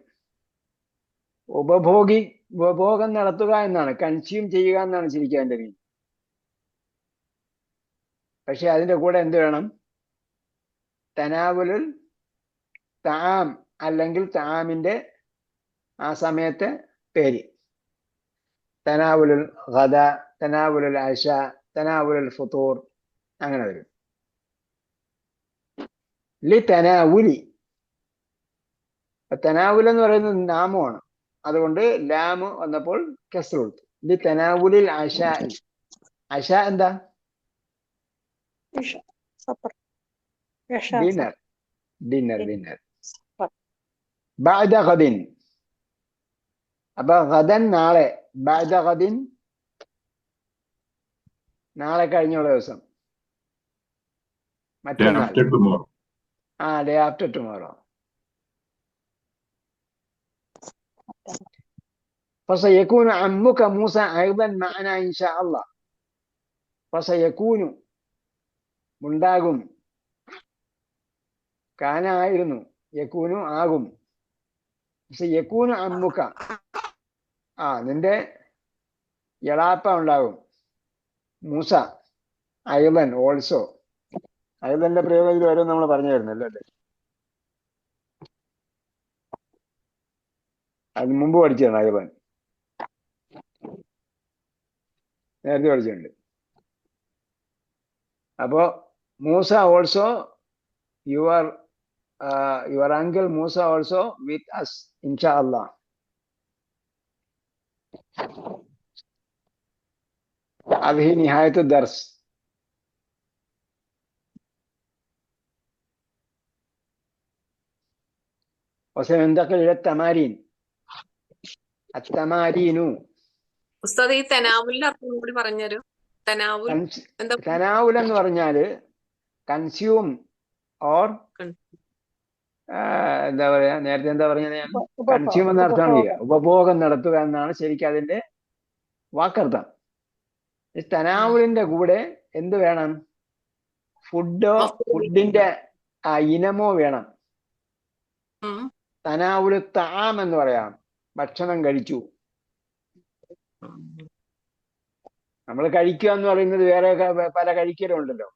ഉപഭോഗം നടത്തുക എന്നാണ്, കൺസ്യൂം ചെയ്യുക എന്നാണ് ശരിക്കും അതിന്റെ മീൻ. പക്ഷെ അതിന്റെ കൂടെ എന്ത് വേണം? തനാവുലുൽ തആം അല്ലെങ്കിൽ തആമിന്റെ ആ സമയത്തെ പേര്. തനാവുലുൽ ഗദ, തനാവുലുൽ അശ, തനാവുലുൽ ഫുതൂർ, അങ്ങനെ വരും. ലി തനാവുലി. തനാവുൽ എന്ന് പറയുന്നത് നാമമാണ്, അതുകൊണ്ട് ലാമ് വന്നപ്പോൾ കസ്ർ കൊടുത്തു. ലി തനാവുലിൽ അശ. അശ എന്താ? ഡിന്നർ. ബഅദ ഗദിൻ. അപ്പൊ ഗദൻ നാളെ, ബഅദ ഗദിൻ നാളെ കഴിഞ്ഞുള്ള ദിവസം, മറ്റന്നാൾ. Day after tomorrow. فسيكون عمك موسى أيضا معنا إن شاء الله. فسيكون ഉണ്ടാകും. കാന ആയിരുന്നു, യകൂനു ആകും. യകൂനു അമ്മുക, നിന്റെ എളാപ്പ ഉണ്ടാകും. മൂസ അയ്ളൻ, ഓൾസോ. അയ്ളന്റെ പ്രയോഗത്തിൽ വരും നമ്മൾ പറഞ്ഞു തരുന്നല്ലോ അല്ലേ? അത് മുമ്പ് പഠിച്ചതാണ്. അയ്ളൻ നേരത്തെ പഠിച്ചിട്ടുണ്ട്. അപ്പോ Moosa also, your uncle Moosa also with us ഇൻഷാ അല്ലാഹ്. هذه نهاية الدرس. وسننتقل إلى التمارين. التمارين. ഉസ്താദ്, ഈ തനാവുലിന്റെ അർത്ഥം കൂടി പറഞ്ഞുതരൂ. തനാവുൽ എന്താ തനാവുൽ എന്ന് പറഞ്ഞാല് കൺസ്യൂം ഓർ എന്താ പറയാ, നേരത്തെ എന്താ പറഞ്ഞത് ഞാൻ, കൺസ്യൂം എന്ന അർത്ഥമാണ് ചെയ്യുക, ഉപഭോഗം നടത്തുക എന്നാണ് ശരിക്കും അതിന്റെ വാക്കർത്ഥം. തനാവുലിന്റെ കൂടെ എന്ത് വേണം? ഫുഡിന്റെ ഇനമോ വേണം. തനാവുൽ താം എന്ന് പറയാം, ഭക്ഷണം കഴിച്ചു. നമ്മൾ കഴിക്കുക എന്ന് പറയുന്നത് വേറെ പല കഴിക്കലുണ്ടല്ലോ.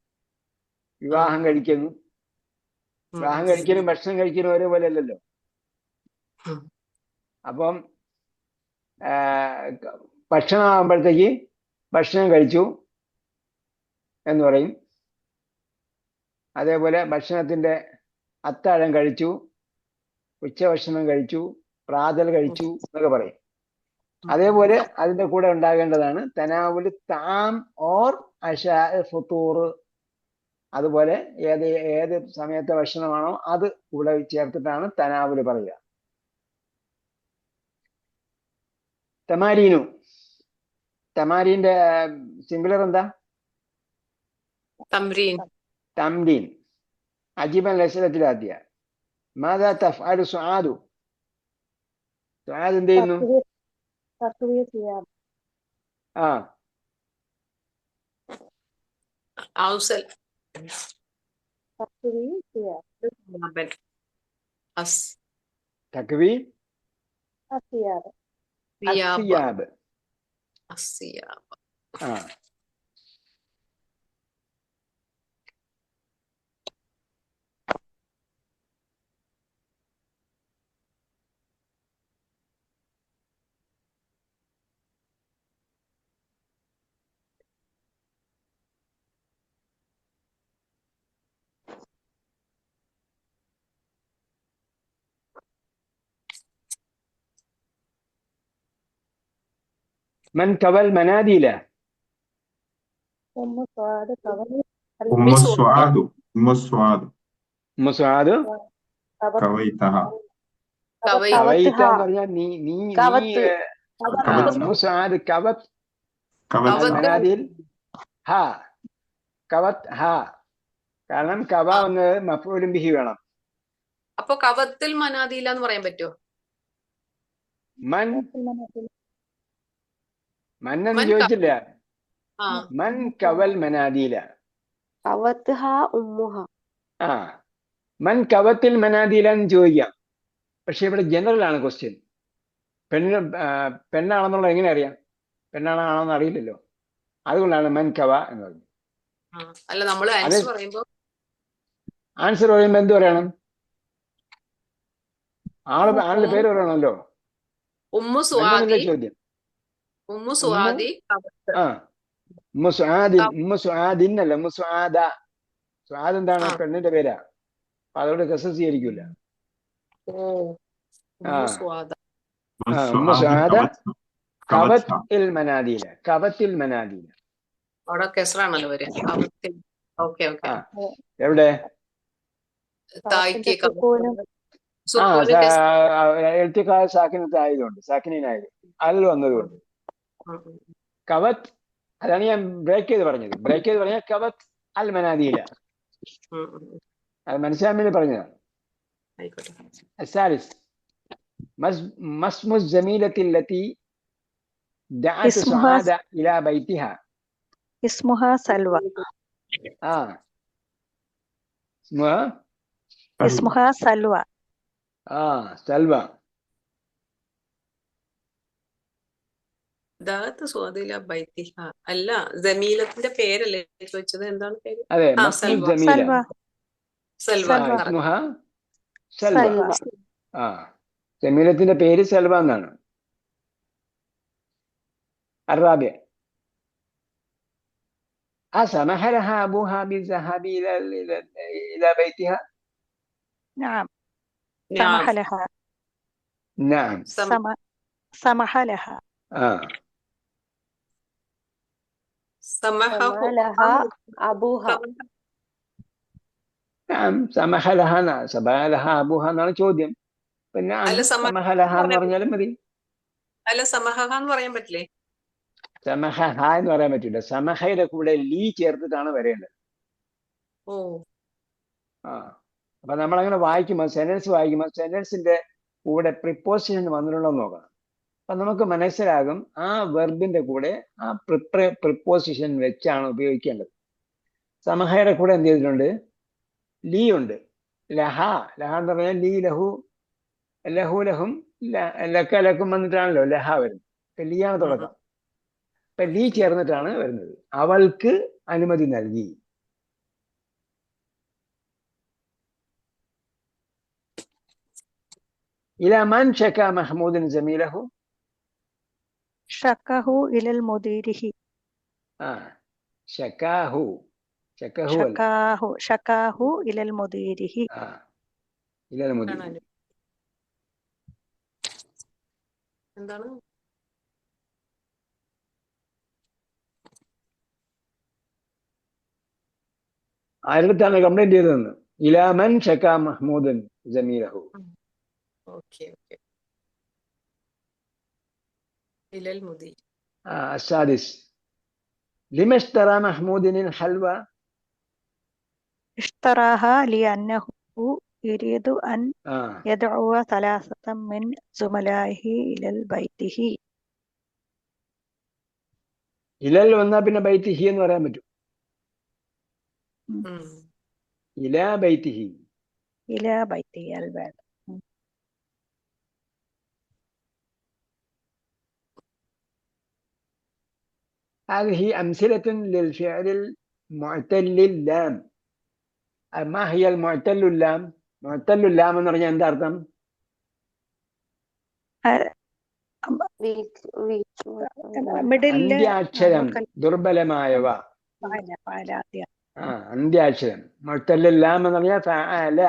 വിവാഹം കഴിക്കുന്നു, വിവാഹം കഴിക്കലും ഭക്ഷണം കഴിക്കലും ഒരേപോലെ അല്ലല്ലോ. അപ്പം ഭക്ഷണം ആകുമ്പോഴത്തേക്ക് ഭക്ഷണം കഴിച്ചു എന്ന് പറയും. അതേപോലെ ഭക്ഷണത്തിന്റെ അത്താഴം കഴിച്ചു, ഉച്ചഭക്ഷണം കഴിച്ചു, പ്രാതൽ കഴിച്ചു എന്നൊക്കെ പറയും. അതേപോലെ അതിന്റെ കൂടെ ഉണ്ടാകേണ്ടതാണ് തനാവുൽ താം ഓർ അശാ ഫുത്തൂർ. അതുപോലെ ഏത് സമയത്തെ ഭക്ഷണമാണോ അത് കൂടെ ചേർത്തിട്ടാണ് തനാവുൽ പറയുക. തമാരീനു, തമാരീന്റെ സിംഗുലർ എന്താ? തംരീൻ. തംരീൻ. അജീബൻ ലസലത്തിലാദ്യ മാതാ തഫ്അലു സുആദു. സുആദ് എന്ത് ചെയ്യുന്നു? ആ ഔസൽ തക്വി സിയാബ്. അസ്സിയാബ്. ആ من كوى المناديل. أم سعاد السعاد أم السعاد مسعاد كويتها കവൈത്ത എന്ന് പറഞ്ഞാൽ നീ മുസ്ആദ് കവത് മനാദിൽ ഹാ കവത് ഹാ. കാരണം കവ എന്ന് മഫ്ഊലുൻ ബിഹി വേണം. അപ്പൊ കവത്തിൽ മനാദില എന്ന് പറയാൻ പറ്റുമോ? മൻ എന്ന് ചോദിച്ചില്ല. മൻ കവൽ മനാദീല. ആ മൻ കവത്തിൽ മനാദീല എന്ന് ചോദിക്കാം. പക്ഷെ ഇവിടെ ജനറൽ ആണ് ക്വസ്റ്റ്യൻ. പെണ്ണാണെന്നുള്ളത് എങ്ങനെ അറിയാം? പെണ്ണാണെന്ന് അറിയില്ലല്ലോ. അതുകൊണ്ടാണ് മൻ കവ എന്ന് പറഞ്ഞത്. അല്ല, നമ്മൾ ആൻസർ പറയുമ്പോ എന്ത് പറയണം? ആളുടെ പേര് പറയണമല്ലോ. ഉമ്മു സുആദി. ചോദ്യം ഉമ്മു സുആദി ഉമ്മു സുആദിൻ അല്ല, ഉമ്മു സുആദ. സുആദ് എന്താണ്? പെണ്ണിന്റെ പേരാ. അപ്പൊ അതോട് കസസ് സ്വീകരിക്കൂല. ഉമ്മു സുആദ കവത്തിൽ മനാദീല. കവത്തിൽ മനാദീല അവിടെ കെസ്റാണല്ലോ വരിക. Okay okay. എവിടെ? തായ്ക്ക് സാക്കിനായതുകൊണ്ട്, സാക്കിനായത് അതിൽ വന്നതുകൊണ്ട് കവത്ത്. അതാണ് ഞാൻ ബ്രേക്ക് ചെയ്ത് പറഞ്ഞത്. കവത്ത് അൽ മനാദീല. അത് മനസ്സിലാൻ വേണ്ടി പറഞ്ഞതാണ്. الثالث ما اسم الزميلة التي دعت سعادة إلى بيتها؟ اسمها سلوى. اسمها سلوى. سلوى. അല്ല, ജമീലത്തിന്റെ പേരല്ലേ ചോദിച്ചത്? എന്താണ് പേര്? അതെ, ജമീലത്തിന്റെ പേര് സൽവ എന്നാണ്. الرابع أسمح لها أبوها بالذهاب إلى بيتها؟ نعم سمح لها. نعم سمح لها. سمح لها أبوها. نعم سمح لها أبوها എന്നാണ് ചോദ്യം. പിന്നെ സമഹ ലഹ എന്ന് പറഞ്ഞാലും മതി. അല്ല, സമഹ എന്ന് പറയാൻ പറ്റില്ലേ? സമഹ ഹ എന്ന് പറയാൻ പറ്റില്ല. സമഹയുടെ കൂടെ ലീ ചേർത്തിട്ടാണ് വരേണ്ടത്. ഓ ആ അപ്പൊ നമ്മളങ്ങനെ വായിക്കുമ്പോൾ സെന്റൻസിന്റെ കൂടെ പ്രിപ്പോസിഷൻ വന്നിട്ടുണ്ടോ എന്ന് നോക്കണം. അപ്പൊ നമുക്ക് മനസ്സിലാകും ആ വെർബിന്റെ കൂടെ ആ പ്രിപ്പോസിഷൻ വെച്ചാണ് ഉപയോഗിക്കേണ്ടത്. സമഹയുടെ കൂടെ എന്ത് ചെയ്തിട്ടുണ്ട്? ലീ ഉണ്ട്. ലഹ എന്ന് പറഞ്ഞാൽ ലീ ലഹു ലഹു ലഹും ലക്ക ലക്കും വന്നിട്ടാണല്ലോ ലഹ വരുന്നത്. ഇപ്പൊ ലീയാണ് തുടക്കം. ഇപ്പൊ ലീ ചേർന്നിട്ടാണ് വരുന്നത്. അവൾക്ക് അനുമതി നൽകി. ഇലാ മൻ ഷക്കാ മഹ്മൂദൻ ജമീലഹു. ഷക്കഹു ഇലൽ മുദീരിഹി. ആ ഷക്കാഹു അല്ല. ഷക്കാഹു ഇലൽ മുദീരിഹി. ആ ഇലൽ മുദീർ. എന്താണ്? ആരുടെ കംപ്ലൈന്റ് ചെയ്തതെന്ന്? ഇലാ മൻ ഷക്കാ മഹ്മൂദൻ ജമീലഹു. ഓക്കെ ഇലൽ മുദീർ. السادس لما اشترى محمود الحلوى؟ اشتراها لأنه يريد أن يدعو ثلاثة من زملائه إلى بيته. ഇലൽ വന്നാ പിന്നെ ബൈത്തിഹി എന്ന് പറയാൻ പറ്റും. ഇലാ ബൈത്തിഹി. إلى بيته الباب. هذه أمثلة للفعل المعتل اللام. ما هي المعتل اللام؟ معتل اللام എന്ന് പറഞ്ഞാൽ എന്താ അർത്ഥം? അന്ത്യാക്ഷരം ദുർബലമായവ. അന്ത്യാക്ഷരം. മുഅ്തൽ ലാം എന്ന് പറഞ്ഞാൽ ഫഅല,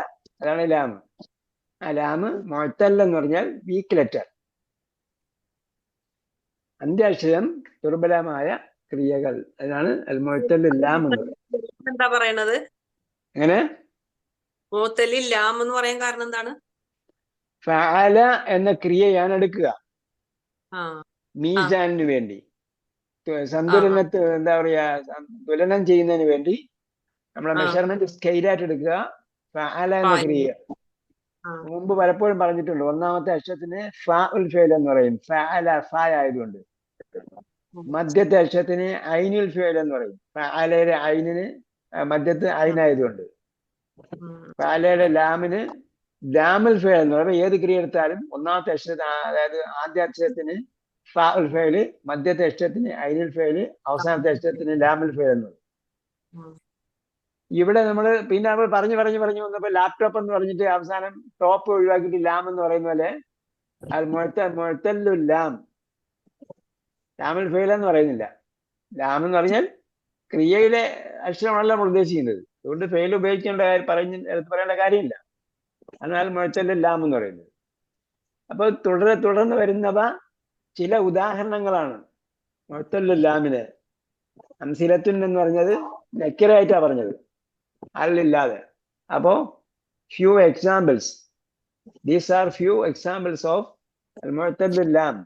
അതാണ് ലാം. ആ ലാം മുഅ്തൽ എന്ന് പറഞ്ഞാൽ വീക്ക് ലെറ്റർ. അന്ത്യാക്ഷരം ദുർബലമായ ക്രിയകൾ, അതാണ് അൽ മുഅ്തൽ ലാം എന്ന് പറയുന്നത്. എന്താ പറയണത്? എങ്ങനെ? മുഅ്തൽ ലാം എന്ന് പറയാൻ കാരണം എന്താണ്? ഫഅല എന്ന ക്രിയ ഞാൻ എടുക്കുക മീസാനിന് വേണ്ടി, സന്തുലനത്ത് എന്താ പറയാ, തുലനം ചെയ്യുന്നതിന് വേണ്ടി നമ്മളെ മെഷർമെന്റ് സ്കെയിലായിട്ട് എടുക്കുക. ഫഅല എന്ന ക്രിയ മുമ്പ് പലപ്പോഴും പറഞ്ഞിട്ടുണ്ട്. ഒന്നാമത്തെ അക്ഷരത്തിന് ഫാഉൽ ഫിഅൽ എന്ന് പറയും. ഫഅല ഫ ആയതുകൊണ്ട്. മധ്യത്തെ അക്ഷരത്തിന് ഐനുൽ ഫിഅൽ എന്ന് പറയും. ഫഅലയുടെ ഐനിന് മധ്യത്ത് ഐനായതുകൊണ്ട്. ഫഅലയുടെ ലാമിന് ലാമുൽ ഫിഅൽ എന്ന് പറയുമ്പോൾ ഏത് ക്രിയ എടുത്താലും ഒന്നാമത്തെ അക്ഷരത്തിന്, അതായത് ആദ്യ അക്ഷരത്തിന് ഫാഉൽ ഫിഅൽ, മധ്യത്തെ അക്ഷരത്തിന് ഐനുൽ ഫിഅൽ, അവസാനത്തെ അക്ഷരത്തിന് ലാമുൽ ഫിഅൽ എന്ന് പറയും. ഇവിടെ നമ്മൾ പിന്നെ നമ്മൾ പറഞ്ഞു വന്നപ്പോൾ ലാപ്ടോപ്പ് എന്ന് പറഞ്ഞിട്ട് അവസാനം ടോപ്പ് ഒഴിവാക്കിയിട്ട് ലാം എന്ന് പറയുന്ന പോലെ മുഅ്തല്ലുൽ ലാം, ലാമുൽ ഫിഅൽ എന്ന് പറയുന്നില്ല. ലാം എന്ന് പറഞ്ഞാൽ ക്രിയയിലെ അക്ഷരമാണല്ലോ നമ്മൾ ഉദ്ദേശിക്കുന്നത്. അതുകൊണ്ട് ഫിഅൽ ഉപയോഗിക്കേണ്ട പറയേണ്ട കാര്യമില്ല. അതിനാൽ മുഅ്തല്ലുൽ ലാം എന്ന് പറയുന്നത്. അപ്പൊ തുടർന്ന് വരുന്നവ ചില ഉദാഹരണങ്ങളാണ് മുഅ്തല്ലുൽ ലാമിന്. അംസിലത്തുൻ എന്ന് പറഞ്ഞത് നക്കിറായിട്ടാ പറഞ്ഞത്, അല്ലില്ലാതെ. അപ്പോ few examples, these are few examples of al-mu'tallul lam.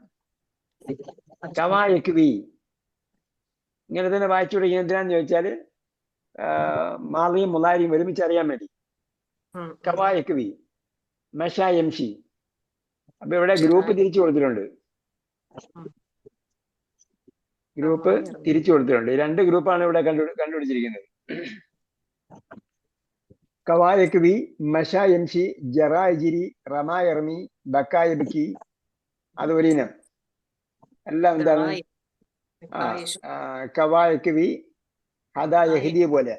കവായക്വി ഇങ്ങനെ തന്നെ വായിച്ചു തുടങ്ങിയ എന്തിനാന്ന് ചോദിച്ചാല് മാളിയും മുലാരിയും ഒരുമിച്ച് അറിയാൻ വേണ്ടി. കവായക്വി, മഷ യംഷി. അപ്പൊ ഇവിടെ ഗ്രൂപ്പ് തിരിച്ചു കൊടുത്തിട്ടുണ്ട്. രണ്ട് ഗ്രൂപ്പാണ് ഇവിടെ കണ്ടുപിടിച്ചിരിക്കുന്നത്. കവായക്വി, മഷ യംഷി, ജറായിജിരി, റമായർമി, ബക്കായബിക്കി, അതുപോലെ ഇനം എല്ലാം എന്താണ്? കവായക്വി ഹദാ യഹ്ദി പോലെ,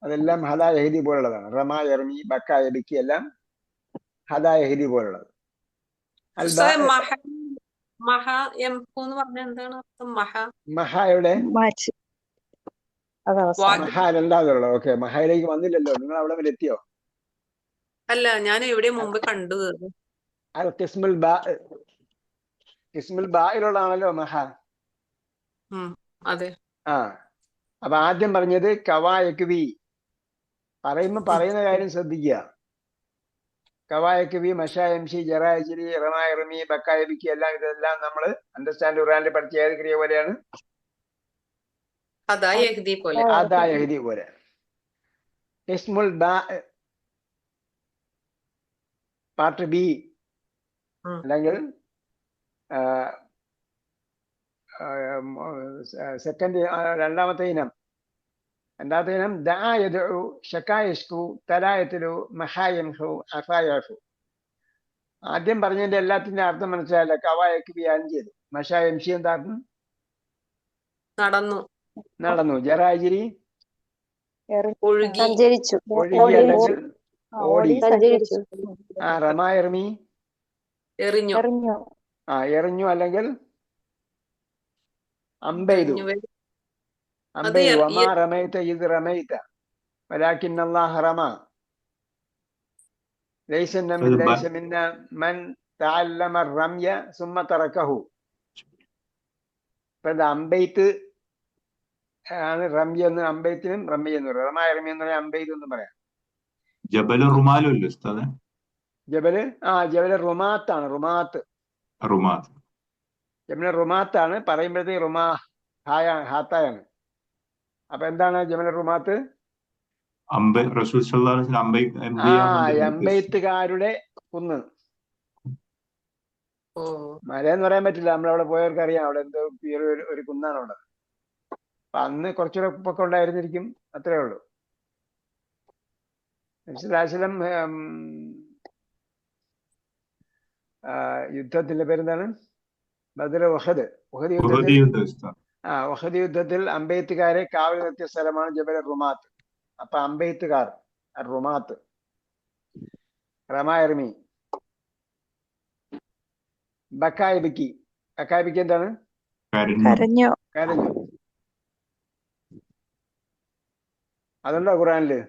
അതെല്ലാം ഹദാ യഹ്ദി പോലുള്ളതാണ്. റമായർമി, ബക്കായബിക്കി എല്ലാം ഹദാ യഹ്ദി പോലുള്ളത്. മഹയുടെ മഹ രണ്ടാമതുള്ള. ഓക്കെ, മഹയിലേക്ക് വന്നില്ലല്ലോ, നിങ്ങൾ അവിടെ വരെ എത്തിയോ? അല്ല, ഞാൻ എവിടെ മുമ്പ് കണ്ടു. അൽ ഖിസ്മുൽ ബായിലുള്ളതാണല്ലോ മഹ. അതെ. അപ്പൊ ആദ്യം പറഞ്ഞത് കവായക്വി. പറയുന്ന കാര്യം ശ്രദ്ധിക്കുക. കവായക്വി, മഷ യംഷി, ജറായിജിരി, റമായർമി, ബക്കായബിക്കി എല്ലാം ഇതെല്ലാം നമ്മൾ അണ്ടർസ്റ്റാൻഡ് ഖുർആനിൽ പഠിച്ച ഏത് ക്രിയ പോലെയാണ്? അതാ യഹ്ദി പോലെ. അതാ യഹ്ദി പോലെ. ഇസ്മുൽ ബാ പാർട്ട് ബി അല്ലെങ്കിൽ സെക്കൻഡ് രണ്ടാമത്തെ ഇനം ദഅ യദ്ഉ ശകാ യശ്കു തലാ യത്ലു മഹാ യംഹു അഫാ യഅഫു. ആദ്യം പറഞ്ഞതിന്റെ എല്ലാത്തിന്റെ അർത്ഥം മനസ്സിലായില്ല. കവായക്ക് ബിയാൻ ചെയ്തു. മഷാ യംഷി എന്താക്കും? നടന്നു. ജറാജിരി ഒഴുകി, സഞ്ചരിച്ചു. ഒഴുകി അല്ലെങ്കിൽ ഓടി. സഞ്ചരിച്ചു. റമായർമി എറിഞ്ഞു, എറിഞ്ഞു അല്ലെങ്കിൽ അമ്പെയ്തു. അമ്പെയ്തു. വമാ റമൈത ഇദ് റമൈത വലാകിന്ന അല്ലാഹ റമ. ലൈസ മിന്ന മൻ തഅല്ലമ റംയ സുമ്മ തറക്കഹു. ഇപ്പൊ അമ്പെയ്ത്ത് ആണ് റംയ എന്ന്. അമ്പെയ്ത്തിനും റമ്യ എന്ന് പറയാം. റമായർമി എന്ന് പറയാം, അമ്പെയ്ത് എന്ന് പറയാം. ജബൽ റുമാലല്ലേ ഉസ്താദേ? Jebel Jebel റുമാത്താണ്. റുമാത്ത് ജബല് റുമാത്താണ്. പറയുമ്പോഴത്തേക്ക് റുമാ ഹാത്തായാണ്. അപ്പൊ എന്താണ് ജബല് റുമാത്ത്? റസൂൽ സല്ലല്ലാഹു അലൈഹി വസല്ലം അമ്പെയ്ത്തുകാരുടെ കുന്ന്. മലയെന്ന് പറയാൻ പറ്റില്ല, നമ്മളവിടെ പോയവർക്ക് അറിയാം. അവിടെ എന്തോ ഒരു കുന്നാണ് അവിടെ. അപ്പൊ അന്ന് കുറച്ചുകൂടെ ഉപ്പൊക്കെ ഉണ്ടായിരുന്നിരിക്കും, അത്രേ ഉള്ളൂ. നബിസ്വല്ലല്ലാഹു യുദ്ധത്തിന്റെ പേരെന്താണ്? ബദർ, ഉഹദ്. ഉഹദ് യുദ്ധത്തിൽ അമ്പെയ്ത്തുകാരെ കാവൽ നിർത്തിയ സ്ഥലമാണ് ജബൽ റുമാത്ത്. അപ്പൊ അമ്പെയ്ത്തുകാർ റുമാത്ത്. റമായർമി. ബക്കായിബിക്കി. ബക്കായിബിക്കി എന്താണ്? കരഞ്ഞു. അതുണ്ടോ ഖുറാനില്?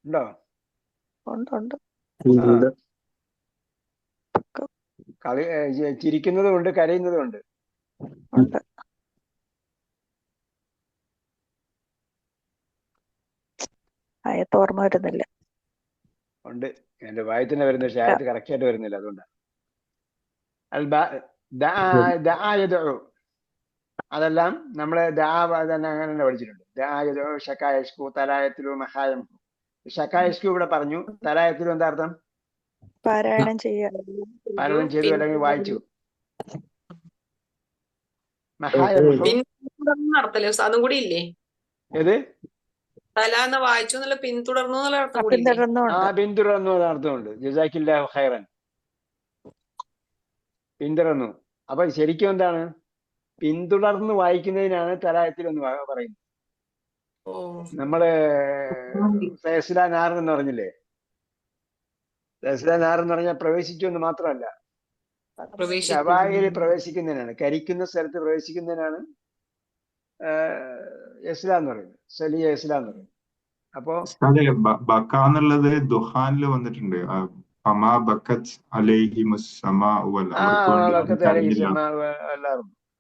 ഉണ്ടോ? ചിരിക്കുന്നതും ഉണ്ട്, കരയുന്നതും ഉണ്ട്. ആയത്ത് ഓർമ്മ വരുന്നില്ല. ഉണ്ട്, എന്റെ വായത്തിന് വരുന്ന, പക്ഷെ ആയത്ത് കറക്റ്റ് ആയിട്ട് വരുന്നില്ല. അതുകൊണ്ടാണ്. അതെല്ലാം നമ്മള് തന്നെ അങ്ങനെ പഠിച്ചിട്ടുണ്ട്. ഷക്കായഷ്കു ഇവിടെ പറഞ്ഞു. തലായത്തിലും എന്താ അർത്ഥം? പാരായണം ചെയ്തു അല്ലെങ്കിൽ വായിച്ചു. അതും കൂടി ഇല്ലേ? ഏത്? തലാന്ന് വായിച്ചു എന്നുള്ള പിന്തുടർന്നു എന്നുള്ള അർത്ഥം കൂടി. പിന്തുടർന്നു അർത്ഥമുണ്ട്. ജസാക്കില്ലാഹു ഖൈറൻ. പിന്തുടർന്നു. അപ്പൊ ശരിക്കും എന്താണ്? പിന്തുടർന്ന് വായിക്കുന്നതിനാണ് തലായത്തിൽ എന്ന് പറയുന്നത്. നമ്മള് എന്ന് പറഞ്ഞില്ലേ? എന്ന് പറഞ്ഞാൽ പ്രവേശിച്ചു എന്ന് മാത്രമല്ല, ശവായിൽ പ്രവേശിക്കുന്നതിനാണ്, കരിക്കുന്ന സ്ഥലത്ത് പ്രവേശിക്കുന്നതിനാണ് ഇസ്ലാം എന്ന് പറയുന്നത്. സലിയ ഇസ്ലാം എന്ന് പറയുന്നത്. അപ്പോ ബക്കാന്നുള്ളത് ദുഹാനില് വന്നിട്ടുണ്ട്.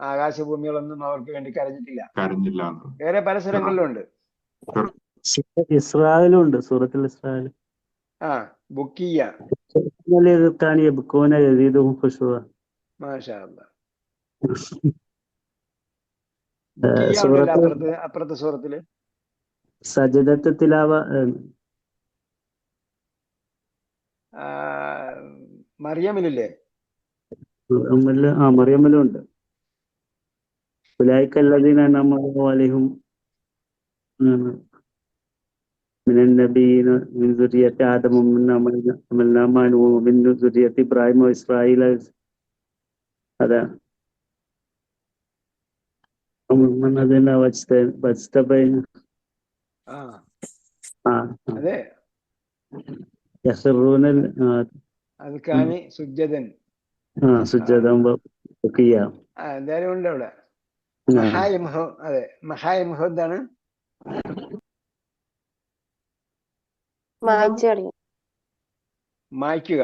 ആകാശഭൂമികളൊന്നും അവർക്ക് വേണ്ടി കരഞ്ഞില്ല. വേറെ പല സ്ഥലങ്ങളിലുണ്ട്. ഇസ്രായേലുണ്ട്, സൂറത്തുൽ ഇസ്രായേൽ. ബുക്കിയ. മാഷാ അല്ലാഹ്. അപ്പുറത്തെ സൂറത്തില് സജദത്ത് തിലാവ. മറിയമിലില്ലേ? മറിയമിലും ഉണ്ട്. ഉലൈക്കല്ലദീന അൻഅമല്ലാഹു അലൈഹിം മിനൻ നബിയ്യിന മിൻ ദുരിയത്തി ആദമ വമിൻ അമൽനാ മിൻ ദുരിയത്തി ഇബ്രാഹിം വഇസ്രായീല. അതാ അതെ. എന്തായാലും ഉണ്ട് അവിടെ. അതെ, മഹായംഹു എന്താണ്? മായ്ക്കുക.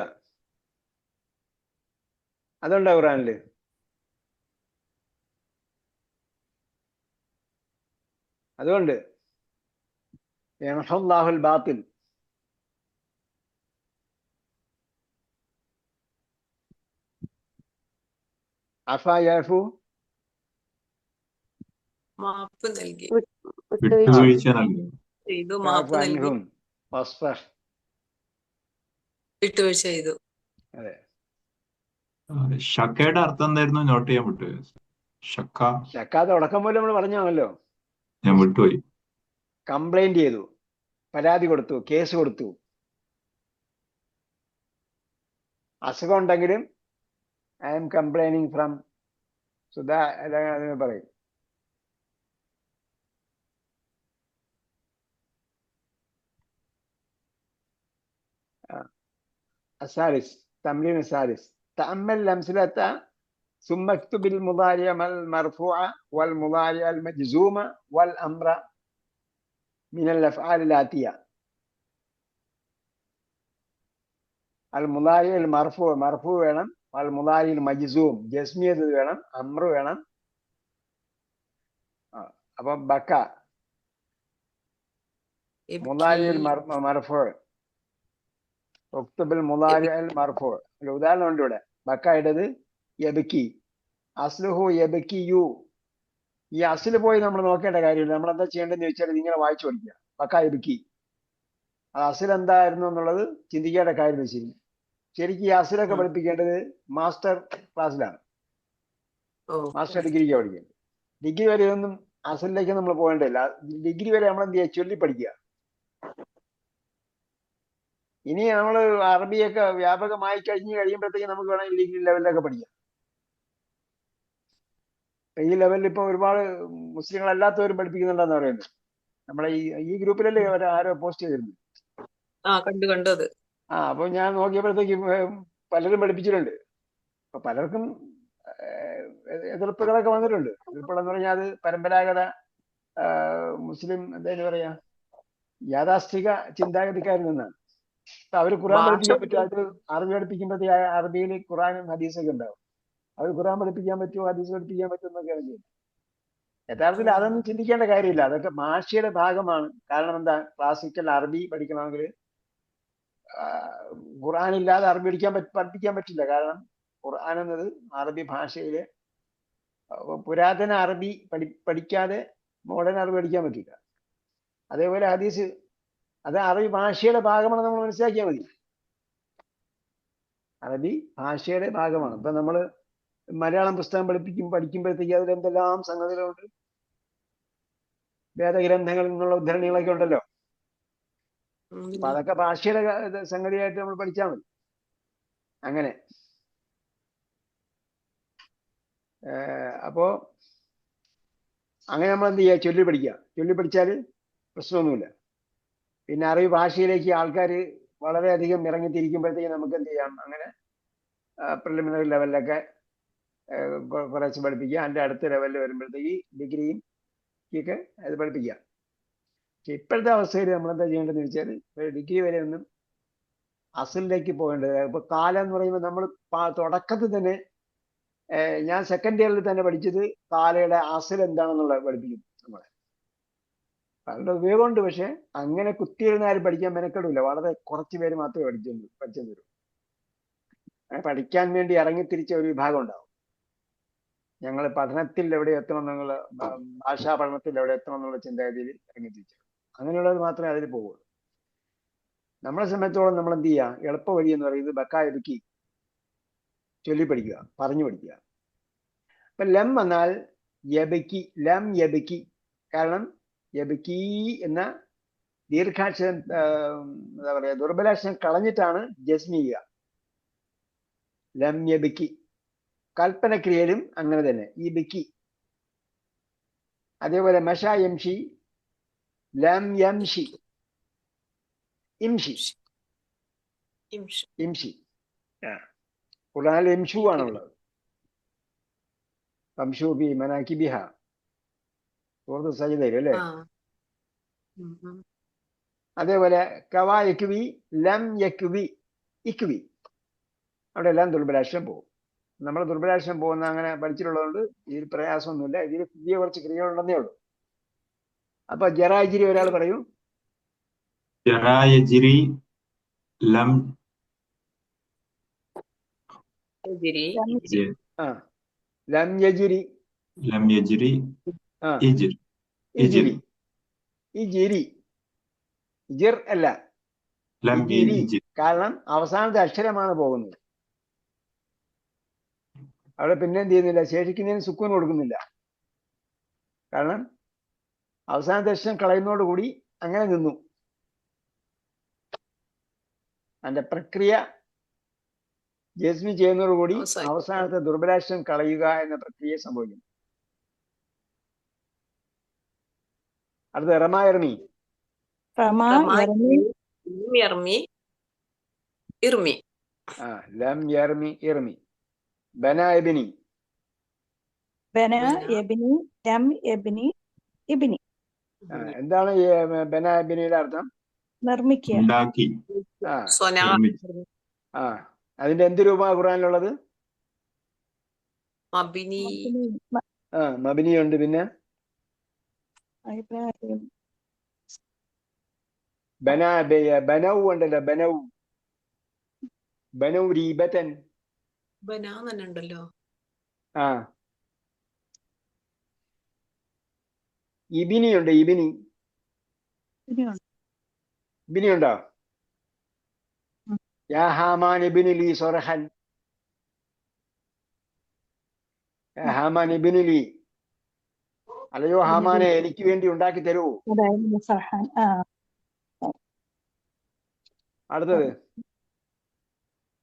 അതുണ്ടോ ഖുറാനില്? അതുകൊണ്ട് യംഹുല്ലാഹുൽ ബാത്തിൽ. അഫ യഅഫു മാപ്പ് നൽകി. വിട്ടുവീഴ്ച വിട്ടുവീഴ്ച നൽകി. ചെയ്തു, ഫഅഫു മാപ്പ് നൽകി, അൻഹും വസ്ഫഹ്. വിട്ടുവീഴ്ച ചെയ്തു. അതെ. ഷക്കയുടെ അർത്ഥം എന്തായിരുന്നു? നോട്ട് ചെയ്യാൻ വിട്ടുപോയി. ഷക്ക ഷക്ക തുടക്കം പോലെ നമ്മൾ പറഞ്ഞാണല്ലോ. ഞാൻ വിട്ടുപോയി. കംപ്ലൈന്റ് ചെയ്തു, പരാതി കൊടുത്തു, കേസ് കൊടുത്തു. അസുഖം ഉണ്ടെങ്കിലും I M complaining from Sudha അതിന് പറയും. الثالث تمرين الثالث تأمل الأمثلة ثم اكتب المضارع المرفوع والمضارع المجزوم والأمر من الأفعال الآتية. المضارع المرفوع مرفوع വേണം, والمضارع المجزوم ജസ്മിയത് വേണം, അമ്ര വേണം. അപ്പം ബക്ക മുളാരി മർഫൂ, ഉക്തബിൽ മുളാരി അൽ മർഫൂ. ഒരു ഉദാഹരണം ഉണ്ട് ഇവിടെ. ബക്കയുടേത് യബക്കി, അസ്ലുഹു യബക്കി യു. ഈ അസിൽ പോയി നമ്മൾ നോക്കേണ്ട കാര്യമില്ല. നമ്മൾ എന്താ ചെയ്യേണ്ടതെന്ന് ചോദിച്ചാൽ ഇതിങ്ങനെ വായിച്ചു പഠിക്കുക. ബക്ക യബക്കി, അത് അസിൽ എന്തായിരുന്നു എന്നുള്ളത് ചിന്തിക്കേണ്ട കാര്യം ശരി. ശരിക്കും ഈ അസിലൊക്കെ പഠിപ്പിക്കേണ്ടത് മാസ്റ്റർ ക്ലാസ്സിലാണ്, മാസ്റ്റർ ഡിഗ്രിക്ക് പഠിക്കേണ്ടത്. ഡിഗ്രി വരെ ഒന്നും അസിലേക്ക് നമ്മൾ പോകേണ്ടതില്ല. ഡിഗ്രി വരെ നമ്മൾ എന്ത് ചെയ്യുക, ചൊല്ലി പഠിക്കുക. ഇനി നമ്മൾ അറബിയൊക്കെ വ്യാപകമായി കഴിയുമ്പോഴത്തേക്ക് നമുക്ക് വേണമെങ്കിൽ ഡിഗ്രി ലെവലിലൊക്കെ പഠിക്കാം. ഈ ലെവലിൽ ഇപ്പൊ ഒരുപാട് മുസ്ലിങ്ങളല്ലാത്തവരും പഠിപ്പിക്കുന്നുണ്ടെന്ന് പറയുന്നത്. നമ്മളെ ഈ ഗ്രൂപ്പിലല്ലേ ആരോ പോസ്റ്റ് ചെയ്തിരുന്നു. കണ്ടു അത്. അപ്പൊ ഞാൻ നോക്കിയപ്പോഴത്തേക്ക് പലരും പഠിപ്പിച്ചിട്ടുണ്ട്. അപ്പൊ പലർക്കും എതിർപ്പുകളൊക്കെ വന്നിട്ടുണ്ട്. എതിർപ്പുകളെന്ന് പറഞ്ഞാൽ അത് പരമ്പരാഗത മുസ്ലിം എന്തായാലും പറയാ യാഥാസ്ഥിക ചിന്താഗതിക്കാരിൽ നിന്നാണ്. അവർ ഖുർആൻ പഠിപ്പിക്കാൻ പറ്റും. അത് അറബി പഠിപ്പിക്കുമ്പോഴത്തേക്ക് അറബിയിൽ ഖുർആനും ഹദീസൊക്കെ ഉണ്ടാവും. അവർ ഖുർആൻ പഠിപ്പിക്കാൻ പറ്റുമോ ഹദീസ് പഠിപ്പിക്കാൻ പറ്റുമോ എന്നൊക്കെയാണ് ചെയ്യുന്നത്. യഥാർത്ഥത്തിൽ അതൊന്നും ചിന്തിക്കേണ്ട കാര്യമില്ല. അതൊക്കെ ഭാഷയുടെ ഭാഗമാണ്. കാരണം എന്താ, ക്ലാസിക്കൽ അറബി പഠിക്കണമെങ്കിൽ ഖുർആൻ ഇല്ലാതെ അറബി പഠിപ്പിക്കാൻ പറ്റില്ല. കാരണം ഖുർആൻ എന്നത് അറബി ഭാഷയിലെ പുരാതന അറബി പഠിക്കാതെ മോഡേൺ അറബി പഠിക്കാൻ പറ്റില്ല. അതേപോലെ ഹദീസ് അത് അറബി ഭാഷയുടെ ഭാഗമാണ്, നമ്മൾ മനസ്സിലാക്കിയാൽ മതി. അറബി ഭാഷയുടെ ഭാഗമാണ്. ഇപ്പൊ നമ്മള് മലയാളം പുസ്തകം പഠിക്കുമ്പോഴത്തേക്ക് അതിൽ എന്തെല്ലാം സംഗതികളുണ്ട്. വേദഗ്രന്ഥങ്ങളിൽ നിന്നുള്ള ഉദ്ധരണികളൊക്കെ ഉണ്ടല്ലോ. അപ്പൊ അതൊക്കെ ഭാഷയുടെ സംഗതിയായിട്ട് നമ്മൾ പഠിച്ചാൽ മതി. അങ്ങനെ അപ്പോ അങ്ങനെ നമ്മൾ എന്ത് ചെയ്യുക, ചൊല്ലി പഠിക്കുക. ചൊല്ലി പഠിച്ചാൽ പ്രശ്നമൊന്നുമില്ല. പിന്നെ അറബി ഭാഷയിലേക്ക് ആൾക്കാർ വളരെയധികം ഇറങ്ങിത്തിരിക്കുമ്പോഴത്തേക്ക് നമുക്ക് എന്ത് ചെയ്യാം, അങ്ങനെ പ്രിലിമിനറി ലെവലിലൊക്കെ കുറച്ച് പഠിപ്പിക്കുക. അതിൻ്റെ അടുത്ത ലെവലിൽ വരുമ്പോഴത്തേക്ക് ഡിഗ്രിയും ഒക്കെ അത് പഠിപ്പിക്കുക. പക്ഷെ ഇപ്പോഴത്തെ അവസ്ഥയിൽ നമ്മൾ എന്താ ചെയ്യേണ്ടതെന്ന് വെച്ചാൽ ഡിഗ്രി വരെ ഒന്നും അസിലേക്ക് പോകേണ്ടത്. ഇപ്പൊ കാലം എന്ന് പറയുമ്പോൾ നമ്മൾ തുടക്കത്തിൽ തന്നെ ഞാൻ സെക്കൻഡ് ഇയറിൽ തന്നെ പഠിച്ചത് കാലയുടെ അസിൽ എന്താണെന്നുള്ളത് പഠിപ്പിക്കും നമ്മളെ. അതിൻ്റെ ഉപയോഗമുണ്ട്. പക്ഷെ അങ്ങനെ കുത്തിയിരുന്ന ആരും പഠിക്കാൻ മെനക്കെടില്ല. വളരെ കുറച്ച് പേര് മാത്രമേ പഠിച്ചു തരൂ. പഠിക്കാൻ വേണ്ടി ഇറങ്ങിത്തിരിച്ച ഒരു വിഭാഗം ഉണ്ടാവും. ഞങ്ങൾ പഠനത്തിൽ എവിടെ എത്തണം എന്നുള്ള, ഭാഷാ പഠനത്തിൽ എവിടെ എത്തണം എന്നുള്ള ചിന്താഗതിയിൽ ഇറങ്ങിത്തിരിച്ചു. അങ്ങനെയുള്ളത് മാത്രമേ അതിൽ പോകുള്ളൂ. നമ്മളെ സംബന്ധിച്ചോളം നമ്മൾ എന്ത് ചെയ്യുക, എളുപ്പ വഴി എന്ന് പറയുന്നത് ബക്കായബക്കി ചൊല്ലി പഠിക്കുക, പറഞ്ഞു പഠിക്കുക. അപ്പൊ ലം എന്നാൽ യബക്കി, ലം യബക്കി. കാരണം യബക്കി എന്ന ദീർഘാക്ഷരം എന്താ പറയാ ദുർബലാക്ഷരം കളഞ്ഞിട്ടാണ് ജസ്മി ചെയ്യുക. ലം യബക്കി. കൽപ്പനക്രിയയിലും അങ്ങനെ തന്നെ ഈ ബക്കി. അതേപോലെ മഷ യംഷി, ലം യംഷി, ഇംഷി, ഇംഷി. ഖുർആനിൽ ഇംഷു ആണുള്ളത്. ഫംഷു ബി മനാകിബിഹ, സൂറത്ത് സജ്ദയിൽ അല്ലേ. അതേപോലെ കവാ യക്വി, ലം യക്വി, ഇക്വി. അവിടെ എല്ലാം ദുർബലാക്ഷരം പോകും. നമ്മൾ ദുർബലാക്ഷരം പോകുന്ന അങ്ങനെ പഠിച്ചിട്ടുള്ളതുകൊണ്ട് ഇതിൽ പ്രയാസമൊന്നുമില്ല. ഇതിൽ പുതിയ കുറച്ച് ക്രിയകളുണ്ടെന്നേ ഉള്ളൂ. അപ്പൊ ജറാജിരി ഒരാൾ പറയൂ. ജറായജിരി ലം ലം യജിരി ലം യജ്രി ആ ഇജ്ർ ഇജിരി ഇജിരി ഇജിർ അല്ല ലം ഇജിരി ഇജ്ർ കാരണം അവസാനത്തെ അക്ഷരമാണ് പോകുന്നത്. അവിടെ പിന്നെ എന്ത് ചെയ്യുന്നില്ല, ശേഷിക്കുന്നതിന് സുക്കൂൻ കൊടുക്കുന്നില്ല. കാരണം അവസാനത്തെ അക്ഷരം കളയുന്നതോടുകൂടി അങ്ങനെ നിന്നു. അതിന്റെ പ്രക്രിയ ജസ്മി ചെയ്യുന്നതോടുകൂടി അവസാനം. അവസാനത്തെ ദുർബലാക്ഷരം കളയുക എന്ന പ്രക്രിയ സംഭവിക്കുന്നു. അടുത്ത റമ ഇർമി. റമ റമ യർമി ലം യർമി ഇർമി. ലം യർമി ഇർമി. ബന ഇബ്നി. ബന ബന. യബ്നി ലം യബ്നി ഇബ്നി. എന്താണ് ഈ ബന ഇബ്നിയുടെ അർത്ഥം? നിർമ്മിക്കുക. ഉണ്ടാക്കി ആ സ്വനാ നിർമ്മിച്ചു. അതിന്റെ എന്ത് രൂപമാണ് ഖുർആനിലുള്ളത്? മബിനി മബിനി ഉണ്ട്. പിന്നെ ഇബ്രാഹിം ബനൗ ഉണ്ടല്ലോ, ബനൗ രീബതൻ. ബനാ തന്നെ ഉണ്ടല്ലോ. ഇബിനി ഉണ്ട്. ഇബിനി ഉണ്ടോ? യാ ഹാമാൻ ഇബ്നി ലി സർഹൻ. യാ ഹാമാൻ ഇബ്നി ലി, അല്ലയോ ഹാമാനെ എനിക്ക് വേണ്ടി ഉണ്ടാക്കി തരൂ. അതായത് ഫർഹാൻ.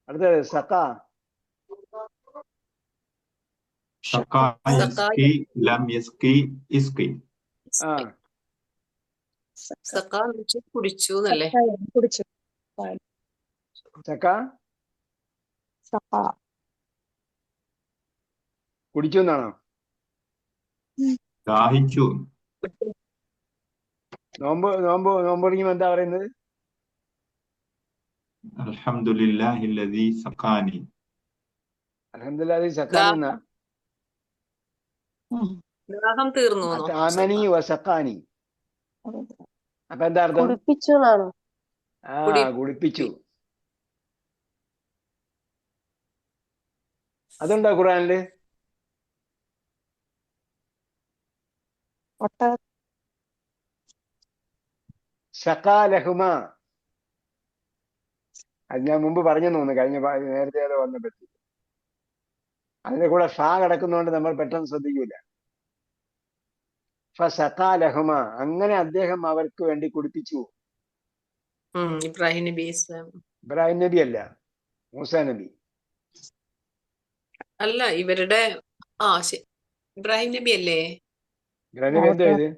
അടുത്തത് സഖ. സഖാ യസ്കി ലം യസ്കി ഇസ്കി. സക്കാ എന്ന് വെച്ചാൽ കുടിച്ചു എന്നല്ലേ? കുടിച്ചു. സഖ സഖ കുടിച്ചു എന്നാണോ? ദാഹിച്ചു. നോമ്പൊടുങ്ങുമ്പോ എന്താ പറയുന്നത്? അൽഹംദുലില്ലാഹി ലദീ സഖാനി. അൽഹംദുലില്ലാഹി സഖാനി എന്നാ? ദാഹം തീർന്നു. അത്അമനി വസഖാനി. അപ്പൊ എന്താ അർത്ഥം? കുടിപ്പിച്ചു എന്നാണോ? കുടിപ്പിച്ചു. അതുണ്ടോ ഖുർആനില്? സഖാലഹുമ. അത് ഞാൻ മുമ്പ് പറഞ്ഞു തോന്നുന്നു, നേരത്തെ അത് വന്നപ്പറ്റി. അതിന്റെ കൂടെ ഷാ കിടക്കുന്നതുകൊണ്ട് നമ്മൾ പെട്ടെന്ന് ശ്രദ്ധിക്കൂല. ഫസഖാലഹുമ, അങ്ങനെ അദ്ദേഹം അവർക്ക് വേണ്ടി കുടിപ്പിച്ചു. ഇബ്രാഹിം നബി ഇസ്ലാം. ഇബ്രാഹിം നബി അല്ല, മൂസാ നബി. അല്ല, ഇവരുടെ ഇബ്രാഹിം നബി അല്ലേ? ഇബ്രാഹിം നബി എന്താ ഇത്?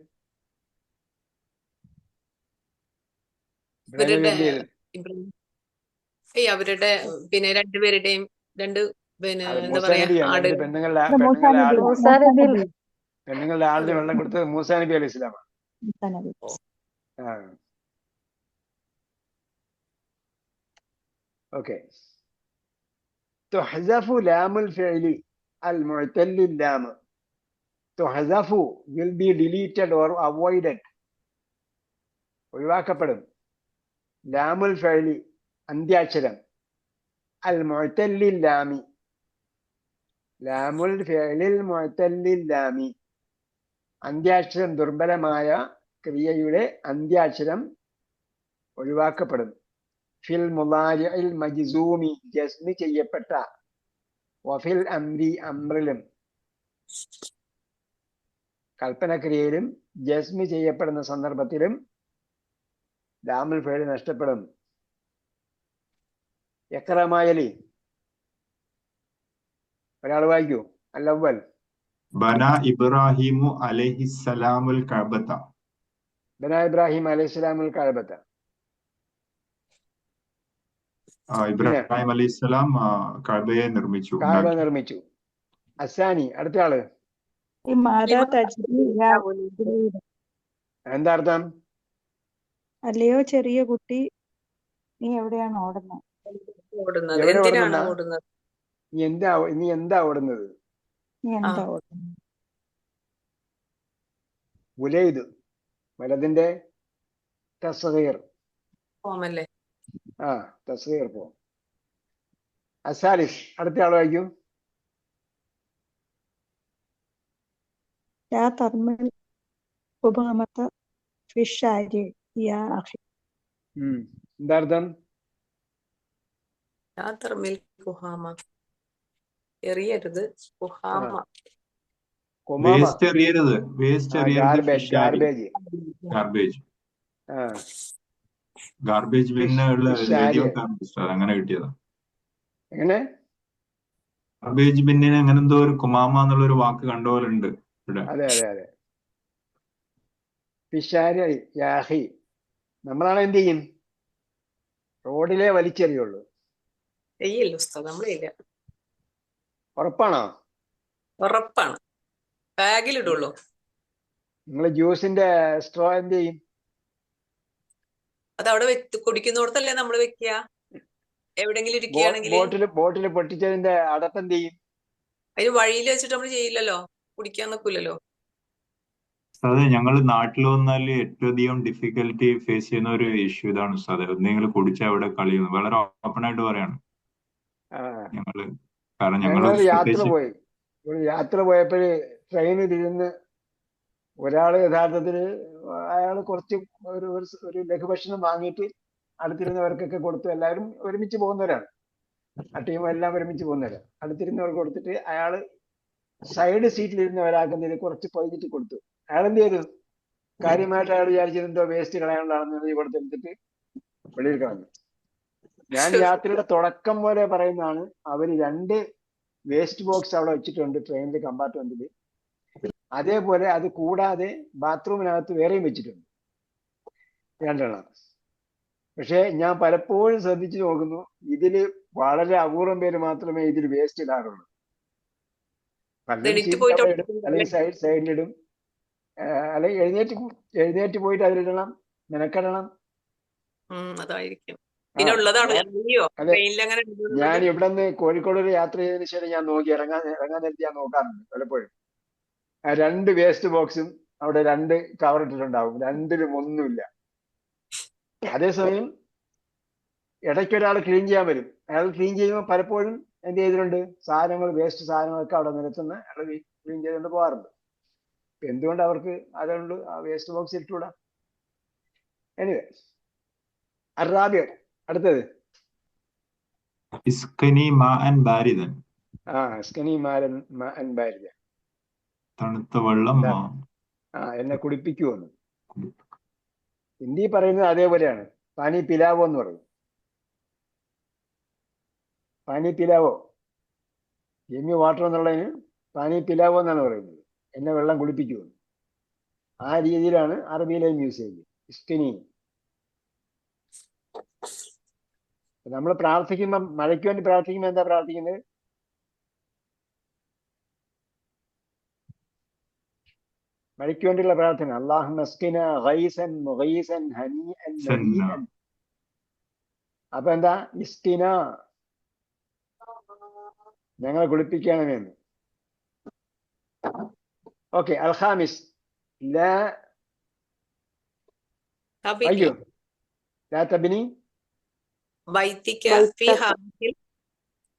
ഇവരുടെ അവരുടെ പിന്നെ രണ്ടുപേരുടെയും പിന്നെ എന്താ പറയാ, ആട്. പെണ്ണുങ്ങളുടെ ആടിന് വെള്ളം കൊടുത്തത് മൂസാ നബി അലൈഹി ഇസ്ലാമാണ്. ഓക്കെ. തുഹ്സഫു ലാമുൽ ഫിഅലി അൽ മുഅ്തല്ലി ലാം. തുഹ്സഫു will be deleted or avoided, ഒഴിവാക്കപ്പെടും. ലാമുൽ ഫിഅലി അന്ത്യാക്ഷരം. അൽ മുഅ്തല്ലി ലാമി, ലാമുൽ ഫിഅലിൽ മുഅ്തല്ലി ലാമി, അന്ത്യാക്ഷരം ദുർബലമായ ക്രിയയുടെ അന്ത്യാക്ഷരം ഒഴിവാക്കപ്പെടും. ഫിൽ മുളാരിഇൽ മജ്സൂമി, ജസ്മി ചെയ്യപ്പെട്ട. വഫിൽ അംരി, അംറിലും കൽപ്പനക്രിയയിലും ജസ്മി ചെയ്യപ്പെടുന്ന സന്ദർഭത്തിലും ലാമുൽ ഫിഅൽ നഷ്ടപ്പെടും. യക്റമായലി, ഒരാൾ വായിക്കൂ. അൽ-അവ്വൽ. ബന ഇബ്രാഹിമു അലൈഹിസ്സലാമുൽ കഅബത. ബന ഇബ്രാഹിം അലൈഹിസ്സലാമുൽ കഅബത. ഇബ്രാഹിം അലൈഹിസ്സലാം കഅബയെ നിർമ്മിച്ചു. കഅബ നിർമ്മിച്ചു. അസാനി, അടുത്ത ആള്. എന്താ അർത്ഥം? അല്ലയോ ചെറിയ കുട്ടി, നീ എവിടെയാണ് ഓടുന്നത്? എന്തിനാണ് ഓടുന്നത്? നീ എന്താ ഓടുന്നത്? ഉലൈദ്, വലതിന്റെ തസ്ഗീർ. ഫോമല്ലേ? തസ്ഗീർ ഫോം. അസാലിസ്, അടുത്ത ആൾ വായിക്കും. ലാ തർമിൽ കുബാമത്ത ഫിഷാരി യാ അഖി. എന്താർത്ഥം? തർമിൽ കുഹാമ, എറിയരുത്. കുഹാമ കൊമാമ, വേസ്റ്റ് എറിയരുത്, വേസ്റ്റ് എറിയരുത്. ഗാർബേജ്, ഫിഷാരി, ഗാർബേജ്. ഗാർബേജ്, ആ ഗാർബേജ് ബിന്ന് ഉള്ള ഫിഷാരി. എഴുതി വെക്കാറുണ്ട് ഉസ്താദ്, അങ്ങനെ കിട്ടിയതാ. എങ്ങനെ? ഗാർബേജ് ബിന്നിന് അങ്ങനെ എന്തോ ഒരു കുമാമ എന്നുള്ള ഒരു വാക്ക് കണ്ടുപോലുണ്ട് ഇവിടെ. അതെ അതെ അതെ. ഫിഷാരി യാഹി. നമ്മളാണ് എന്ത് ചെയ്യും? റോഡിലെ വലിച്ചെറിയുള്ളൂ. ചെയ്യില്ല ഉസ്താദ്, നമ്മളില്ല. ഉറപ്പാണോ? ഉറപ്പാണ്. ബാഗിലിടുള്ളൂ. നിങ്ങൾ ജ്യൂസിന്റെ സ്ട്രോ എന്ത് ചെയ്യും? അത് അവിടെ കുടിക്കുന്നിടത്തല്ലേ നമ്മൾ വെക്കുക. എവിടെങ്കിലും ഇരിക്കുകയാണെങ്കിൽ ബോട്ടിൽ പൊട്ടിച്ചതിന്റെ അടപ്പ് എന്ത് ചെയ്യും? അതിന് വഴിയിൽ വെച്ചിട്ട് നമ്മൾ ചെയ്യില്ലല്ലോ, കുടിക്കാൻ നിൽക്കില്ലല്ലോ. അതെ, ഞങ്ങൾ നാട്ടിൽ വന്നാൽ ഏറ്റവും അധികം ഡിഫിക്കൽട്ടി ഫേസ് ചെയ്യുന്ന ഒരു ഇഷ്യൂ ഇതാണ് ഉസ്താദ്. എന്തെങ്കിലും കുടിച്ചാൽ അവിടെ കളിയുന്നു. വളരെ ഓപ്പൺ ആയിട്ട് പറയാണ് ഞങ്ങള്. കാരണം ഞങ്ങൾ ഞങ്ങളൊരു യാത്ര പ്രത്യേകിച്ച് പോയി. ഒരു യാത്ര പോയപ്പോൾ ട്രെയിനിൽ ഇരുന്ന് ഒരാൾ യഥാർത്ഥത്തിൽ അയാൾ കുറച്ച് ഒരു ലഘുഭക്ഷണം വാങ്ങിയിട്ട് അടുത്തിരുന്നവർക്കൊക്കെ കൊടുത്തു. എല്ലാവരും ഒരുമിച്ച് പോകുന്നവരാണ്, ആ ടീം എല്ലാം ഒരുമിച്ച് പോകുന്നവരാണ്. അടുത്തിരുന്നവർക്ക് കൊടുത്തിട്ട് അയാൾ സൈഡ് സീറ്റിലിരുന്ന ഒരാൾക്ക് എന്തെങ്കിലും കുറച്ച് പൊതിഞ്ഞിട്ട് കൊടുത്തു. അയാൾ എന്ത് ചെയ്തു? കാര്യമായിട്ട് അയാൾ വിചാരിച്ചത് എന്തോ വേസ്റ്റ് കളയാനുള്ളതാണെന്ന് കൊടുത്തെടുത്തിട്ട് വെളിയിൽ കളഞ്ഞു. ഞാൻ യാത്രയുടെ തുടക്കം പോലെ പറയുന്നതാണ്, അവര് 2 വേസ്റ്റ് ബോക്സ് അവിടെ വെച്ചിട്ടുണ്ട് ട്രെയിനിന്റെ കമ്പാർട്ട്മെന്റിൽ. അതേപോലെ അത് കൂടാതെ ബാത്റൂമിനകത്ത് വേറെയും വെച്ചിട്ടുണ്ട് 2 എണ്ണം. പക്ഷെ ഞാൻ പലപ്പോഴും ശ്രദ്ധിച്ചു നോക്കുന്നു, ഇതില് വളരെ അപൂർവം പേര് മാത്രമേ ഇതിൽ വേസ്റ്റ് ഇടാറുള്ളൂ. പലരും സീറ്റ് ഇടും, അല്ലെങ്കിൽ സൈഡിലിടും, അല്ലെങ്കിൽ എഴുന്നേറ്റ് പോയിട്ട് അതിലിടണം, മെനക്കെടണം. അതായിരിക്കും. പിന്നെ ഉള്ളതാണ്. അതെ, ഞാൻ ഇവിടെ നിന്ന് കോഴിക്കോട് ഒരു യാത്ര ചെയ്തതിനു ശേഷം ഞാൻ നോക്കി ഇറങ്ങാൻ നേരത്തെ ഞാൻ നോക്കാറുണ്ട് പലപ്പോഴും. 2 വേസ്റ്റ് ബോക്സും അവിടെ 2 കവർ ഇട്ടിട്ടുണ്ടാവും, 2-ലും ഒന്നുമില്ല. അതേസമയം ഇടയ്ക്കൊരാൾ ക്ലീൻ ചെയ്യാൻ വരും. അയാൾ ക്ലീൻ ചെയ്യുമ്പോൾ പലപ്പോഴും എന്ത് ചെയ്തിട്ടുണ്ട്, വേസ്റ്റ് സാധനങ്ങളൊക്കെ അവിടെ നിരത്തുന്ന അയാൾ ക്ലീൻ ചെയ്തുകൊണ്ട് പോകാറുണ്ട്. എന്തുകൊണ്ട് അവർക്ക് അതുകൊണ്ട് ആ വേസ്റ്റ് ബോക്സ് ഇട്ടുകൂടാ? എനിവേ, അറാബിയ അടുത്തത്. ഇസ്കനി മാഅൻ ബാരിദൻ, ഇസ്കനി മാഅൻ ബാരിദൻ, തണുത്ത വെള്ളം എന്നെ കുടിപ്പിക്കുമെന്ന്. ഹിന്ദി പറയുന്നത് അതേപോലെയാണ്. പാനി പിലാവോ എന്ന് പറയും. പാനി പിലാവോ, ജെമ്മി വാട്ടർ എന്നുള്ളതിന് പാനി പിലാവോ എന്നാണ് പറയുന്നത്. എന്നെ വെള്ളം കുടിപ്പിക്കുമെന്ന്. ആ രീതിയിലാണ് അറബിയിലെയും യൂസ് ചെയ്യുന്നത്, ഇസ്കനി. നമ്മൾ പ്രാർത്ഥിക്കുമ്പോൾ, മഴയ്ക്ക് വേണ്ടി പ്രാർത്ഥിക്കുമ്പോൾ എന്താ പ്രാർത്ഥിക്കുന്നത്? മഴയ്ക്ക് വേണ്ടിയുള്ള പ്രാർത്ഥന അല്ലാഹുമ്മ അസ്ഖിന ഗൈസൻ മുഗീസൻ ഹനീഅൻ മരീഅൻ. അപ്പൊ എന്താ? ഇസ്കിന, ഞങ്ങളെ കുളിപ്പിക്കണമെന്ന്. ഓക്കെ. അൽഖാമിസ് ലാ തബിനി.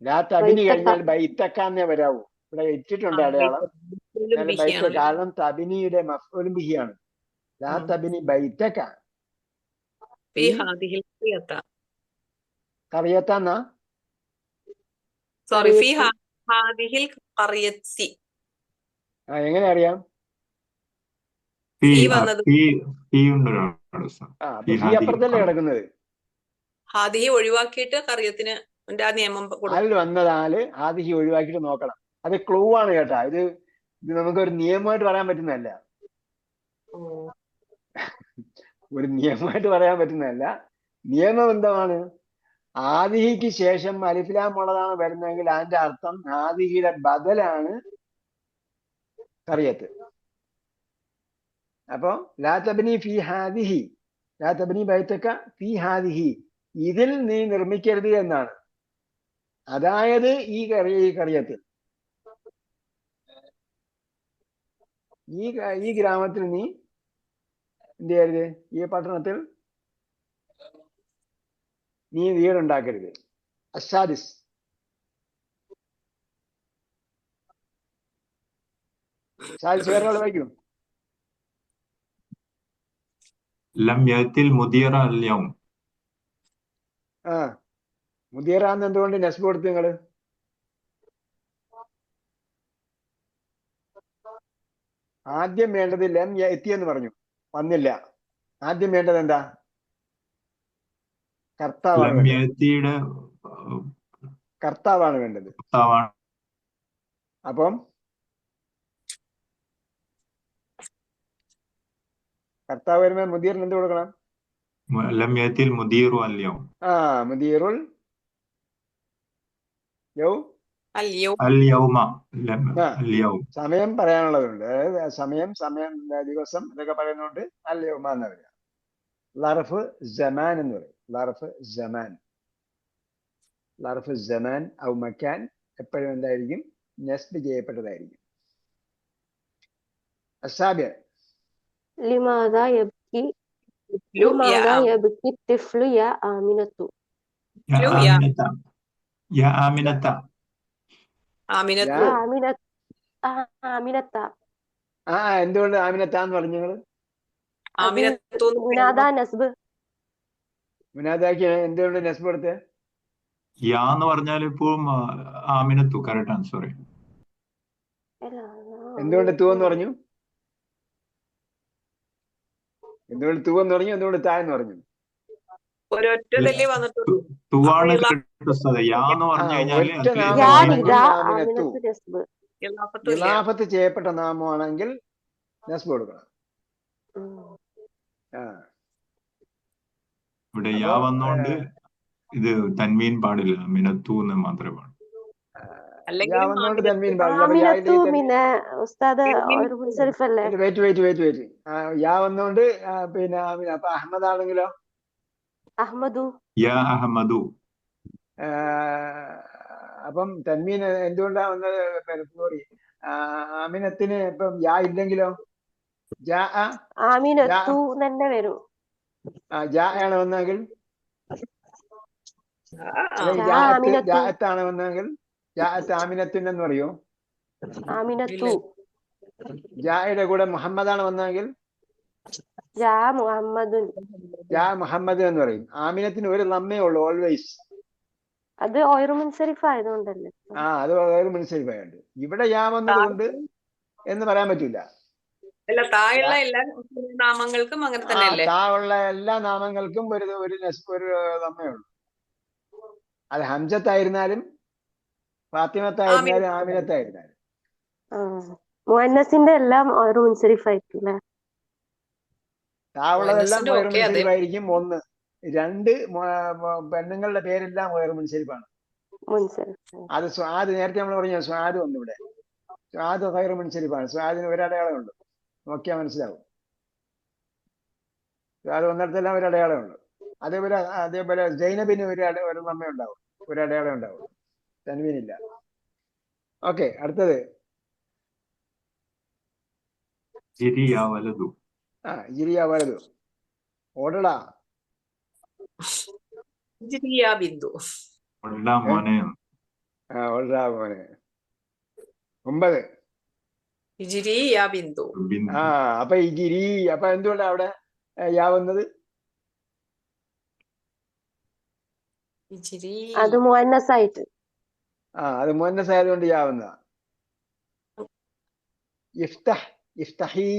ലാ തബിനി കഴിഞ്ഞാൽ ബൈത്തക്കാന്നേ വരാവൂ. ഇവിടെ ഇട്ടിട്ടുണ്ട് അടയാളം, കാരണം തബിനിയുടെ മഫ്ഊലും ബിഹിയാണ്. ലാ തബിനി ബൈത്തക ഖറിയത്താന്നാ. എങ്ങനെ അറിയാം? അപ്പുറത്തല്ലേ കിടക്കുന്നത്. ഹാദിഹി ഒഴിവാക്കിയിട്ട് കറിയത്തിന് നിയമം അതിൽ വന്നതാല് ഹാദിഹി ഒഴിവാക്കിയിട്ട് നോക്കണം. അത് ക്ലൂ ആണ് കേട്ടാ. ഇത് നമുക്കൊരു നിയമമായിട്ട് പറയാൻ പറ്റുന്നതല്ല. ഒരു നിയമമായിട്ട് പറയാൻ പറ്റുന്നതല്ല. നിയമം എന്താണ്? ആദിഹിക്ക് ശേഷം അലിഫ്ലാം ഉള്ളതാണ് വരുന്നതെങ്കിൽ അതിന്റെ അർത്ഥം ആദിഹിയുടെ ബദലാണ് കറിയത്ത്. അപ്പൊ ലാ തബ്നി ഫി ഹാദിഹി, ലാ തബ്നി ബൈതക ഫി ഹാദിഹി, ഇതിൽ നീ നിർമ്മിക്കരുത് എന്നാണ്. അതായത് ഈ കറിയത്തിൽ, ഈ ഗ്രാമത്തിൽ നീ എന്ത് ചെയ്യരുത്, ഈ പട്ടണത്തിൽ നീ വീടുണ്ടാക്കരുത്. അസാദിസ് സാധിച്ചു വേറെ ആൾ വായിക്കൂ. ലം യത്തിൽ മുദീറ അല്യവും. ആ മുദീറാന്ന് എന്തുകൊണ്ട് നെസ്ബ് കൊടുത്തു നിങ്ങള്? ആദ്യം വേണ്ടത് ലം യത്തി എന്ന് പറഞ്ഞു, വന്നില്ല. ആദ്യം വേണ്ടത് എന്താ? കർത്താവാണ് ലം വേണ്ടത്. യത്തിയുടെ കർത്താവാണ് വേണ്ടത്. കർത്താവാണ്. അപ്പം കർത്താവ് വരുമ്പോൾ മുദീറിന് എന്ത് കൊടുക്കണം? ലം യത്തിൽ മുദീറു അല്യവും. ആ മുദീറുൽ യൗ അല്യോ അല്യവുമ. ആ അല്യവും. സമയം പറയാനുള്ളതുണ്ട്. അതായത് സമയം ദിവസം ഇതൊക്കെ പറയുന്നതുകൊണ്ട് അൽ യൗമ എന്ന് പറയാം. ലർഫ് ജമാൻ എന്ന് പറയും. ലർഫ് ജമാൻ. ലർഫ് ജമാൻ ഔ മക്കാൻ എപ്പോഴും എന്തായിരിക്കും? നെസ്ബ് ചെയ്യപ്പെട്ടതായിരിക്കും. അസാബിയ لماذا يبكي الطفل يا آمنة യാ യാ ആമിനത്ത. യാ ആമിനത്ത. ആമിനത്തു يا آمنة آمنة ആ എന്തുകൊണ്ട് ആമിനത്താന്ന് പറഞ്ഞു നിങ്ങള്? അത് ആമിനത്തു എന്ന് മുനാദ പറയുമ്പോൾ നസ്ബ്. മുനാദാക്കി എന്തുകൊണ്ട് നെസ്ബ് കൊടുത്തേ? യാ എന്ന് പറഞ്ഞാൽ ഇപ്പോഴും ആമിനത്തു കറക്റ്റ് ആൻസർ. എന്തുകൊണ്ട് തൂ എന്ന് പറഞ്ഞു? എന്തുകൊണ്ട് തൂ എന്ന് പറഞ്ഞു? എന്തുകൊണ്ട് താ എന്ന് പറഞ്ഞു? ഒരൊറ്റ ഇതല്ലേ വന്നിട്ടുള്ളൂ. തുവാണ് അപ്പോൾ കിട്ടുന്നത്. യാ എന്ന് പറഞ്ഞു കഴിഞ്ഞാല് ഒറ്റ അത് യാ നാമമാണെങ്കിൽ നിദാ ആമിനത്തു. ആമിനത്ത് നസ്ബ്. ഇലാഫത്തും ഇല്ല. ഇലാഫത്ത് ചെയ്യപ്പെട്ട നാമമാണെങ്കിൽ നെസ്ബ് കൊടുക്കണം. ആ ഇവിടെ യാ അപ്പൊ വന്നോണ്ട് ഇത് തൻവീൻ പാടില്ല, മിനത്തു എന്ന് മാത്രമേ പാടുള്ളൂ. അല്ലെങ്കിൽ യാ വന്നോണ്ട് തൻവീൻ പാടില്ല. അപ്പൊ ആമിനത്തു പിന്നെ ഉസ്താദ് ഒരു മുൻസരിഫ് അല്ലേ? വെയിറ്റ് യാ വന്നോണ്ട് പിന്നെ അപ്പൊ അഹമ്മദ് ആണെങ്കിലോ? അഹ്മദു. യാ അഹമ്മദു. അപ്പം തൻവീൻ എന്തുകൊണ്ടാ വന്നത്? സോറി, ആമിനത്തിന് ഇപ്പം യാ ഇല്ലെങ്കിലോ? ജാ ആമിനത്തു തന്നെ വരും. ജാ ആണ് വന്നെങ്കിൽ, അല്ലെങ്കിൽ ജാ ആമിനത്തു. ജാഅത്താണ് വന്നെങ്കിൽ ജാഅത്ത് ആമിനത്തിൻ എന്ന് പറയോ? ആമിനത്തു. ജായുടെ കൂടെ മുഹമ്മദാണ് വന്നെങ്കിൽ ജാ മുഹമ്മദുൻ. ജാ മുഹമ്മദ് എന്ന് പറയും. ആമിനത്തിന് ഒരു ലമ്മേ ഉള്ളൂ ഓൾവേസ്. അത് ഒരു മുൻസരിഫ് ആയതുകൊണ്ടല്ലേ? അത് ഒരു മുൻസരിഫായുണ്ട്. ഇവിടെ യാ വന്നതുകൊണ്ട് എന്ന് പറയാൻ പറ്റൂല. അല്ല, താഴെയുള്ള എല്ലാ നാമങ്ങൾക്കും അങ്ങനെ തന്നെയല്ലേ? താ ഉള്ള എല്ലാ നാമങ്ങൾക്കും ഒരു ലമ്മേ ഉള്ളൂ. അത് ഹംസത്തായിരുന്നാലും ഫാത്തിമത്തായിരുന്നാലും ആമിനത്തായിരുന്നാലും. മുഅന്നസിന്റെ എല്ലാം ഒരു മുൻസരിഫ് ആയിരിക്കും അല്ലേ? താവുള്ളതെല്ലാം വേറെ മുൻസരിഫായിരിക്കും. ഒന്ന്. രണ്ട്, പെണ്ണുങ്ങളുടെ പേരെല്ലാം വേറെ മുൻസരിഫാണ്. അത് സ്വാദ് നേരത്തെ നമ്മൾ പറഞ്ഞ സ്വാദ് വന്നു ഇവിടെ. സ്വാദ് വേറെ മുൻസരിഫാണ്. സ്വാദിന് ഒരടയാളമുണ്ട്, നോക്കിയാൽ മനസ്സിലാവും. സ്വാദ് വന്നിടത്തെല്ലാം ഒരടയാളമുണ്ട്. അതേപോലെ ജൈനബിന് ഒരു നമ്മ ഉണ്ടാവും, ഒരടയാളം ഉണ്ടാവും. തൻവീനില്ല. ഓക്കെ, അടുത്തത് ജിരിയാ വലതു. ജിരിയാ വലതു. ഓടടാ. ജിരിയാ ബിന്ദു. ഓടടാ മോനെ. ഓടടാ മോനെ. 9. ജിരിയാ ബിന്ദു. അപ്പൊ ഈ ജിരി, അപ്പൊ എന്തുകൊണ്ടാ അവിടെ യാ വന്നത്? അത് മുഅന്നസായിട്ട്. അത് മുഅന്നസ് ആയതുകൊണ്ട് യാ വന്നതാ. ഇഫ്തഹ്, ഇഫ്തഹി.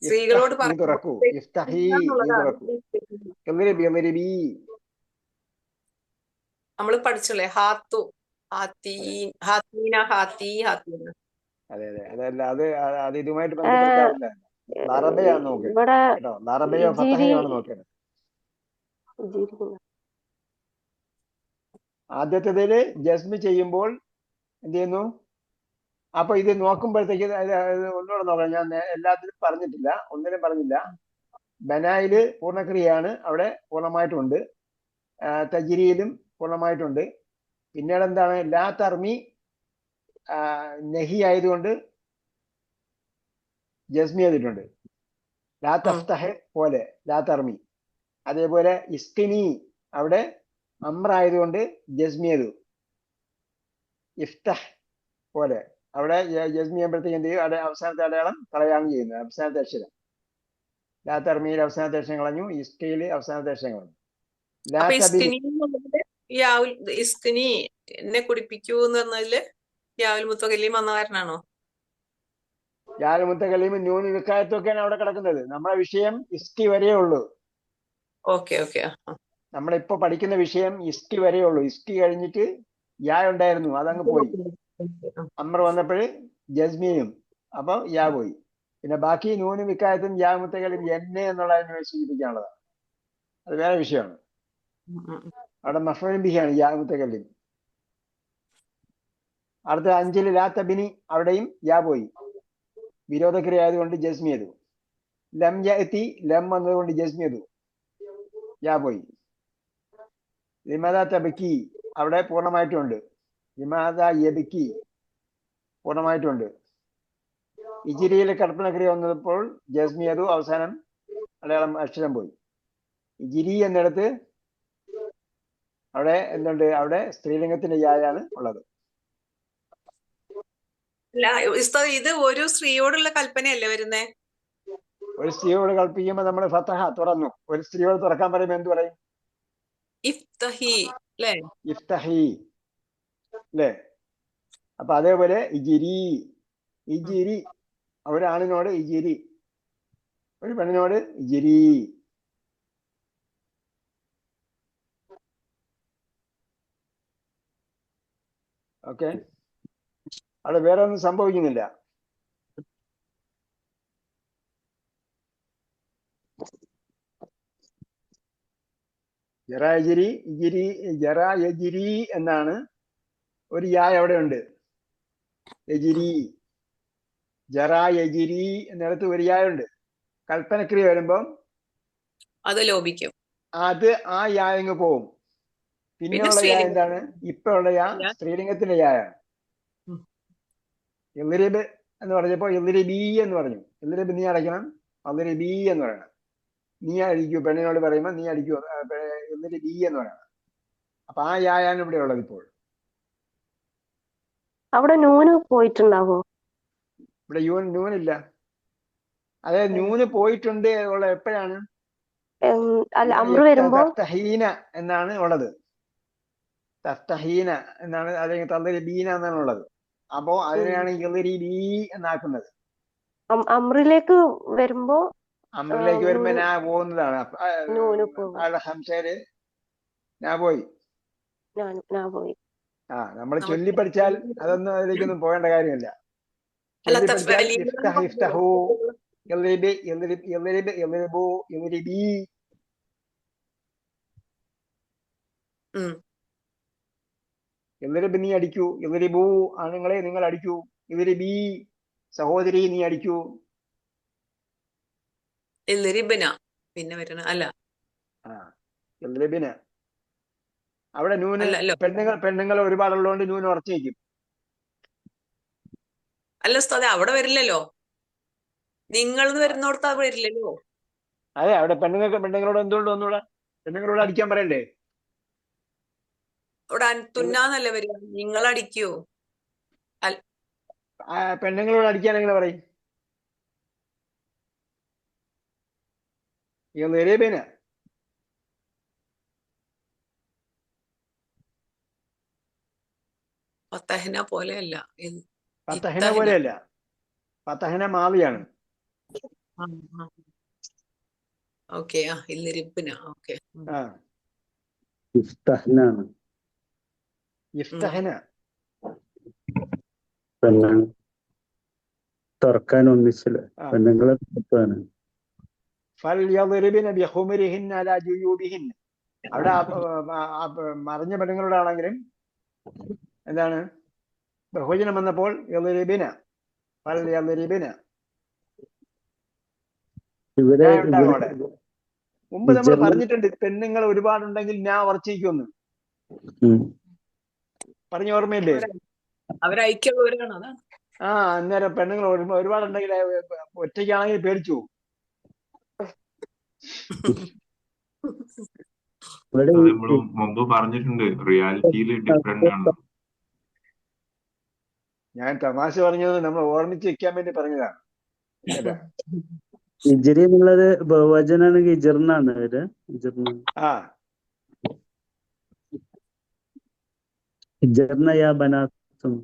സ്ത്രീകളോട് തുറക്കൂ. ഇഫ്തഹി, തുറക്കൂ. നമ്മൾ പഠിച്ചല്ലേ ഹാത്തു, ഹാത്തീന, ഹാത്തി, ഹാത്തീന. അതെ അതല്ല, അത് ഇതുമായിട്ട് ബന്ധപ്പെടുത്താറില്ല. ലറബയാണ് നോക്കുക കേട്ടോ. ലറബയോ ഫതഹയോ ആണ് നോക്കേണ്ടത്. ആദ്യത്തേതില് ജസ്മ് ചെയ്യുമ്പോൾ എന്ത് ചെയ്യുന്നു? അപ്പൊ ഇത് നോക്കുമ്പോഴത്തേക്ക് ഒന്നുകൂടെ നോക്കണം. ഞാൻ എല്ലാത്തിലും പറഞ്ഞിട്ടില്ല, ഒന്നിനും പറഞ്ഞില്ല. ബനായില് പൂർണ്ണക്രിയയാണ്, അവിടെ പൂർണ്ണമായിട്ടുണ്ട്. തജ്രിയിലും പൂർണ്ണമായിട്ടുണ്ട്. പിന്നീട് എന്താണ്? ലാ തർമി നഹി ആയതുകൊണ്ട് ജസ്മി ചെയ്തിട്ടുണ്ട്. ലാ തഫ്തഹ് പോലെ ലാ തർമി. അതേപോലെ ഇസ്കിനി അവിടെ അമ്ര ആയതുകൊണ്ട് ജസ്മി ചെയ്തു. ഇഫ്തഹ് പോലെ അവിടെ ജസ്മി ചെയ്യുമ്പോഴത്തേക്ക് എന്ത് ചെയ്യും? അവിടെ അവസാനത്തെ അടയാളം കളയാണ് ചെയ്യുന്നത്, അവസാനത്തെ അക്ഷരം. ലാ തർമീൽ അവസാനത്തെ അക്ഷരം കളഞ്ഞു, ഇസ്കയിൽ അവസാനത്തെ അക്ഷരം കളഞ്ഞു. ലാ അപ്പൊ തബിരി ഇസ്കിനി എന്നെ കുടിപ്പിക്കൂ എന്ന് പറഞ്ഞതില് യാവുൽ മുത്തകല്ലിം വന്ന കാരനാണോ? യാൽ മുത്തകല്ലിം നൂൻ വിക്കായത്തൊക്കെയാണ് അവിടെ കിടക്കുന്നത്. നമ്മുടെ വിഷയം ഇസ്കി വരെയേ ഉള്ളൂ. Okay okay. നമ്മളിപ്പോ പഠിക്കുന്ന വിഷയം ഇസ്കി വരെയേ ഉള്ളൂ. ഇസ്കി കഴിഞ്ഞിട്ട് യാ ഉണ്ടായിരുന്നു, അതങ്ങ് പോയി. അമ്ര വന്നപ്പോഴ് ജസ്മിയും, അപ്പൊ യാ പോയി. പിന്നെ ബാക്കി നൂനും വിക്കായത്തും യാ മുത്തകല്ലിം എന്നെ എന്നുള്ളതിനെ സൂചിപ്പിക്കാനുള്ളതാണ്. അത് വേറെ വിഷയമാണ്. അവിടെ മഫ്ഊൽ ബിഹിയാണ് യാ മുത്തകല്ലിം. അടുത്ത 5 ലാ തബിനി, അവിടെയും യാ പോയി, വിരോധക്രിയ ആയതുകൊണ്ട് ജസ്മി ചെയ്തു. ലം യഅതി, ലം വന്നതുകൊണ്ട് ജസ്മി ചെയ്തു, യാ പോയി. ലിമാദാ തബക്കി, അവിടെ പൂർണ്ണമായിട്ടുണ്ട്. ലിമാദാ യബക്കി പൂർണ്ണമായിട്ടുണ്ട്. ഇജിരിയിലെ കൽപ്പനക്രിയ വന്നപ്പോൾ ജസ്മി ചെയ്തു, അവസാനം അടയാളം അക്ഷരം പോയി. ഇജിരി എന്നിടത്ത് അവിടെ എന്തുണ്ട്? അവിടെ സ്ത്രീലിംഗത്തിന്റെ യായാണ് ഉള്ളത്. ഇത് ഒരു സ്ത്രീയോടുള്ള കൽപ്പനയല്ലേ വരുന്നേ? ഒരു സ്ത്രീയോട് കൽപ്പിക്കുമ്പോൾ നമ്മൾ ഫതഹ തുറന്നു. ഒരു സ്ത്രീയോട് തുറക്കാൻ പറയുമ്പോൾ എന്ത് പറയും? ഇഫ്തഹി അല്ലേ? ഇഫ്തഹി അല്ലേ? അപ്പൊ അതേപോലെ ഇജിരി, ഇജിരി ഒരാണിനോട് ഇജിരി, ഒരു പെണ്ണിനോട് ഇജിരി. ഓക്കെ, അവിടെ വേറെ ഒന്നും സംഭവിക്കുന്നില്ല. ജറായജിരി, ഇജിരി, ജറായജിരി എന്നാണ് ഒരു യാ അവിടെ ഉണ്ട്. യജിരി, ജറായജിരി എന്നിടത്ത് ഒരു യാ ഉണ്ട്. കൽപ്പനക്രിയ വരുമ്പം അത് ലോപിക്കും, അത് ആ യാ അങ്ങ് പോവും. പിന്നെയുള്ള യാ എന്താണ്? ഇപ്പൊ ഉള്ള യാ സ്ത്രീലിംഗത്തിന്റെ യായാണ്. ഇദ്രിബ് എന്ന് പറഞ്ഞപ്പോ ഇദ്രിബി എന്ന് പറഞ്ഞു. ഇദ്രിബ് നീ അടയ്ക്കണം, ഇദ്രിബി എന്ന് പറയണം. നീ അടിക്കൂ, പെണ്ണിനോട് പറയുമ്പോ നീ അടിക്കൂ, ഇദ്രിബി എന്ന് പറയണം. അപ്പൊ ആ യായാണ് ഇവിടെ ഉള്ളത്. ഇപ്പോൾ അവിടെ നൂന് പോയിട്ടുണ്ടാവോ? ഇവിടെ നൂനില്ല. അതായത് നൂന് പോയിട്ടുണ്ട് ഉള്ള എപ്പോഴാണ്? അല്ല, അമ്രു വരുമ്പോ തഫ്തഹീന എന്നാണ് ഉള്ളത്. തഫ്തഹീന എന്നാണ്, അല്ലെങ്കിൽ തദ്രിബീന എന്നാണ് ഉള്ളത്. അപ്പോ അതിനെയാണ് ഇദ്രിബി എന്നാക്കുന്നത്. അമ്രിലേക്ക് വരുമ്പോ അമ്രിലേക്ക് വരുമ്പോ നാ പോകുന്നതാണ്. നൂന് പോകും. ഹംസയില് നാ പോയി. നമ്മൾ ചൊല്ലി പഠിച്ചാൽ അതൊന്നും അതിലേക്കൊന്നും പോകേണ്ട കാര്യമില്ല. ചൊല്ലി പഠിച്ചാൽ ഇഫ്തഹ്, ഇഫ്തഹു, ഇദ്രിബ്, ഇദ്രിബ്, ഇദ്രിബ്, ഇദ്രിബു, ഇദ്രിബി. ഇദ്രിബ് നീ അടിക്കൂ, ഇദ്രിബു ആണുങ്ങളെ നിങ്ങൾ അടിക്കൂ, ഇദ്രിബി സഹോദരി നീ അടിക്കൂ. പിന്നെ വരണ അല്ല, ഇദ്രിബിന. അവിടെ നൂന് പെണ്ണുങ്ങൾ ഒരുപാടുള്ളതുകൊണ്ട് നൂന് ഉറച്ചേക്കും. അല്ല ഉസ്താദേ, അവിടെ വരില്ലല്ലോ. നിങ്ങൾ വരുന്നോടത്ത് അവിടെ വരില്ലല്ലോ. അതെ, അവിടെ പെണ്ണുങ്ങളോട് എന്തുകൊണ്ട് വന്നൂടാ? പെണ്ണുങ്ങളോട് അടിക്കാൻ പറയണ്ടേ? അവിടെ തുന്നാന്നല്ലേ വരിക, നിങ്ങൾ അടിക്കോ? പെണ്ണുങ്ങളോട് അടിക്കാൻ എങ്ങനെ പറയും? ഇദ്രിബിന. ഫതഹ്ന പോലെയല്ല, ഫതഹ്ന പോലെയല്ല, ഫതഹ്ന മാളിയാണ്. ഓക്കെ, ഇദ്രിബ്ന. ഓക്കെ, ഇഫ്തഹ്നാണ്. ഇഫ്തഹ്ന പെണ്ണാണ്, തുറക്കാൻ ഒന്നിച്ചില്ല, പെണ്ണുങ്ങളെ തുറക്കാണ്. ഫൽയദ്രിബിന ബിഖുമരിഹിന്ന അലാ ജുയൂബിഹിന്ന. അവിടെ മറിഞ്ഞ പെണ്ണുങ്ങളോടാണെങ്കിലും എന്താണ് ബഹുവചനം വന്നപ്പോൾ യദ്രിബിന, ഫൽയദ്രിബിന. മുമ്പ് നമ്മൾ പറഞ്ഞിട്ടുണ്ട്, പെണ്ണുങ്ങൾ ഒരുപാടുണ്ടെങ്കിൽ ഞാൻ ഉറച്ചിരിക്കുമെന്ന് പറഞ്ഞ ഓർമ്മയില്ലേ? അവരൈക്യമുള്ളവരാണ്, അതാണ്. അന്നേരം പെണ്ണുങ്ങൾ ഒരുപാടുണ്ടെങ്കിൽ ഒറ്റയ്ക്കാണെങ്കിൽ പേടിച്ചു. മുമ്പ് പറഞ്ഞിട്ടുണ്ട്, റിയാലിറ്റിയിൽ ഡിഫറെന്റ് ആണ്. ഞാൻ തമാശ പറഞ്ഞത് നമ്മൾ ഓർമ്മിച്ച് വെക്കാൻ വേണ്ടി പറഞ്ഞതാണ് കേട്ടാ. ഹിജ്രി എന്നുള്ളത് ബഹുവചനാണെങ്കിൽ ഹിജറിനാണ് വരിക. ഹിജറിന ആ ഹിജറിന യാ ബനാത്തും.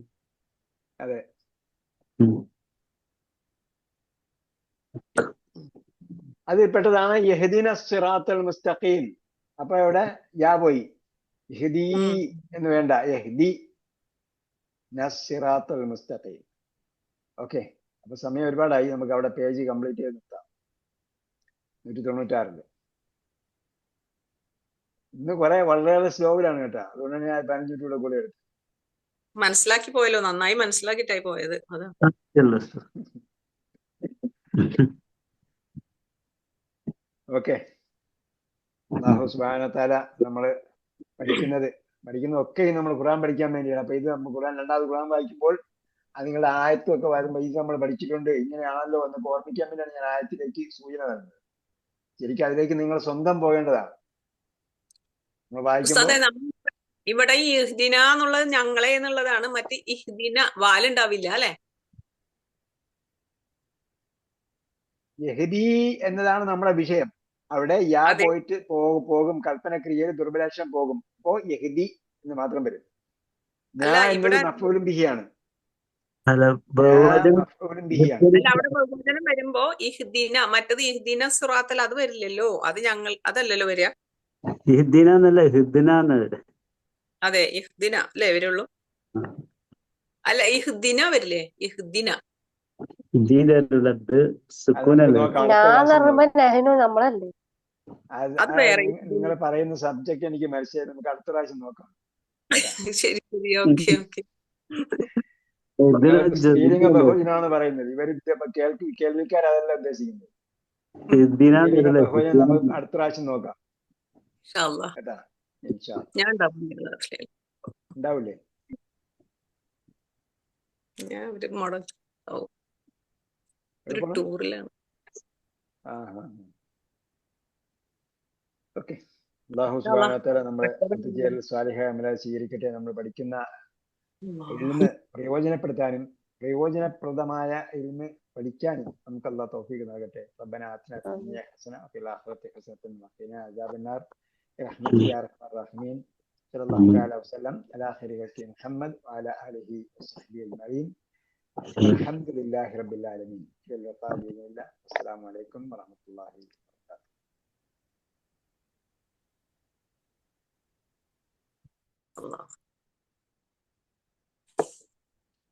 അതെ. അതിൽ പെട്ടതാണ് യഹ്ദിന സിറാത്തൽ മുസ്തഖീം. അപ്പൊ ഇവിടെ യാ പോയി, യഹ്ദി എന്ന് വേണ്ട, യഹ്ദി നസ്സിറാത്തൽ മുസ്തഖീം. ഓക്കെ, അപ്പൊ സമയം ഒരുപാടായി, നമുക്ക് അവിടെ പേജ് കംപ്ലീറ്റ് ചെയ്ത് നിർത്താം. 196 ഇന്ന് വളരെയേറെ സ്ലോവിലാണ് കേട്ടോ, അതുകൊണ്ടാണ് ഞാൻ 15 മിനിറ്റ് കൂടെ കൂടെ എടുത്തത്. മനസ്സിലാക്കി പോയല്ലോ, നന്നായി മനസ്സിലാക്കിയിട്ടായി പോയത്. അതാ. ഓക്കെ, അല്ലാഹു സുബ്ഹാനഹു വ തആല നമ്മള് പഠിക്കുന്നതൊക്കെ നമ്മൾ ഖുർആൻ പഠിക്കാൻ വേണ്ടിയാണ്. അപ്പൊ ഇത് നമ്മൾ ഖുർആൻ രണ്ടാമത് ഖുർആൻ വായിക്കുമ്പോൾ അത് നിങ്ങളുടെ ആയത്തൊക്കെ വരുമ്പോൾ ഇത് നമ്മൾ പഠിച്ചിട്ടുണ്ട്, ഇങ്ങനെയാണല്ലോ എന്നൊക്കെ ഓർമ്മിക്കാൻ വേണ്ടിയാണ് ഞാൻ ആയത്തിലേക്ക് സൂചന തരുന്നത്. ശരിക്കും അതിലേക്ക് നിങ്ങൾ സ്വന്തം പോകേണ്ടതാണ്. നമ്മൾ വായിക്കുമ്പോൾ ഇവിടെ ഈ ഇഹ്ദിന എന്നുള്ളത് ഞങ്ങളെ എന്നുള്ളതാണ്, മറ്റ് ഇഹ്ദിന വാലുണ്ടാവില്ല അല്ലെ? യഹ്ദി എന്നതാണ് നമ്മുടെ വിഷയം. അവിടെ യാ പോയിട്ട് പോകും, കൽപ്പനക്രിയയിൽ ദുർബലക്ഷം പോകും. അപ്പോ യഹ്ദി എന്ന് മാത്രം വരും. ഞാൻ എന്നത് മഫ്ഊലുൻ ബിഹിയാണ്. അല്ല, അവിടെ ബഹുവചനം വരുമ്പോ ഇഹ്ദിന, മറ്റത് ഇഹ്ദിന സിറാത്തൽ അത് വരില്ലല്ലോ, അത് ഞങ്ങൾ അതല്ലല്ലോ വരിക. ഇഹ്ദിന എന്നല്ല, ഇഹ്ദിനാന്ന്. അതെ, ഇഹ്ദിന അല്ലേ വരുള്ളൂ. അല്ല, ഇഹ്ദിന വരില്ലേ? ഇഹ്ദിന നമ്മളല്ലേ. അത് വേറെ. നിങ്ങൾ പറയുന്ന സബ്ജക്ട് എനിക്ക് മനസ്സിലായി, നമുക്ക് അടുത്ത പ്രാവശ്യം നോക്കാം. ശരി ശരി, ഓക്കെ ഓക്കെ. സ്ത്രീലിംഗ ബഹുവചനാണ് പറയുന്നത്, ഇവര് കേൾവിക്കാർ അതല്ല ഉദ്ദേശിക്കുന്നത്. ബഹുവചനം നമുക്ക് അടുത്ത പ്രാവശ്യം നോക്കാം കേട്ടാ. ഉണ്ടാവില്ലേ? ഞാൻ ഒരു ടൂറിലാണ്. ഓക്കെ, അല്ലാഹു സുബ്ഹാനഹു വ തആല നമ്മളെ സ്വാലിഹായ അമലായി സ്വീകരിക്കട്ടെ. നമ്മൾ പഠിക്കുന്ന ഇൽമ് പ്രയോജനപ്പെടുത്താനും പ്രയോജനപ്രദമായ ഇൽമ് പഠിക്കാനും നമുക്ക് അല്ലാഹു തൗഫീഖ് നൽകട്ടെ. റബ്ബനാ ആതിനാ ഫിദ് ദുനിയ ഹസന വഫിൽ ആഖിറതി ഹസനതൻ വഖിനാ അദാബന്നാർ ബിറഹ്മതിക യാ അർഹമർ റഹീമീൻ. സല്ലല്ലാഹു തആല വസല്ലം അലാ ഖൈരി ഖൽഖി മുഹമ്മദ് വഅലാ ആലിഹി വസ്സഹ്ബിഹി അജ്മഈൻ. അൽഹംദുലില്ലാഹി റബ്ബിൽ ആലമീൻ. അസ്സലാമു അലൈക്കും വറഹ്മത്തുള്ളാഹി വബറകാതുഹു.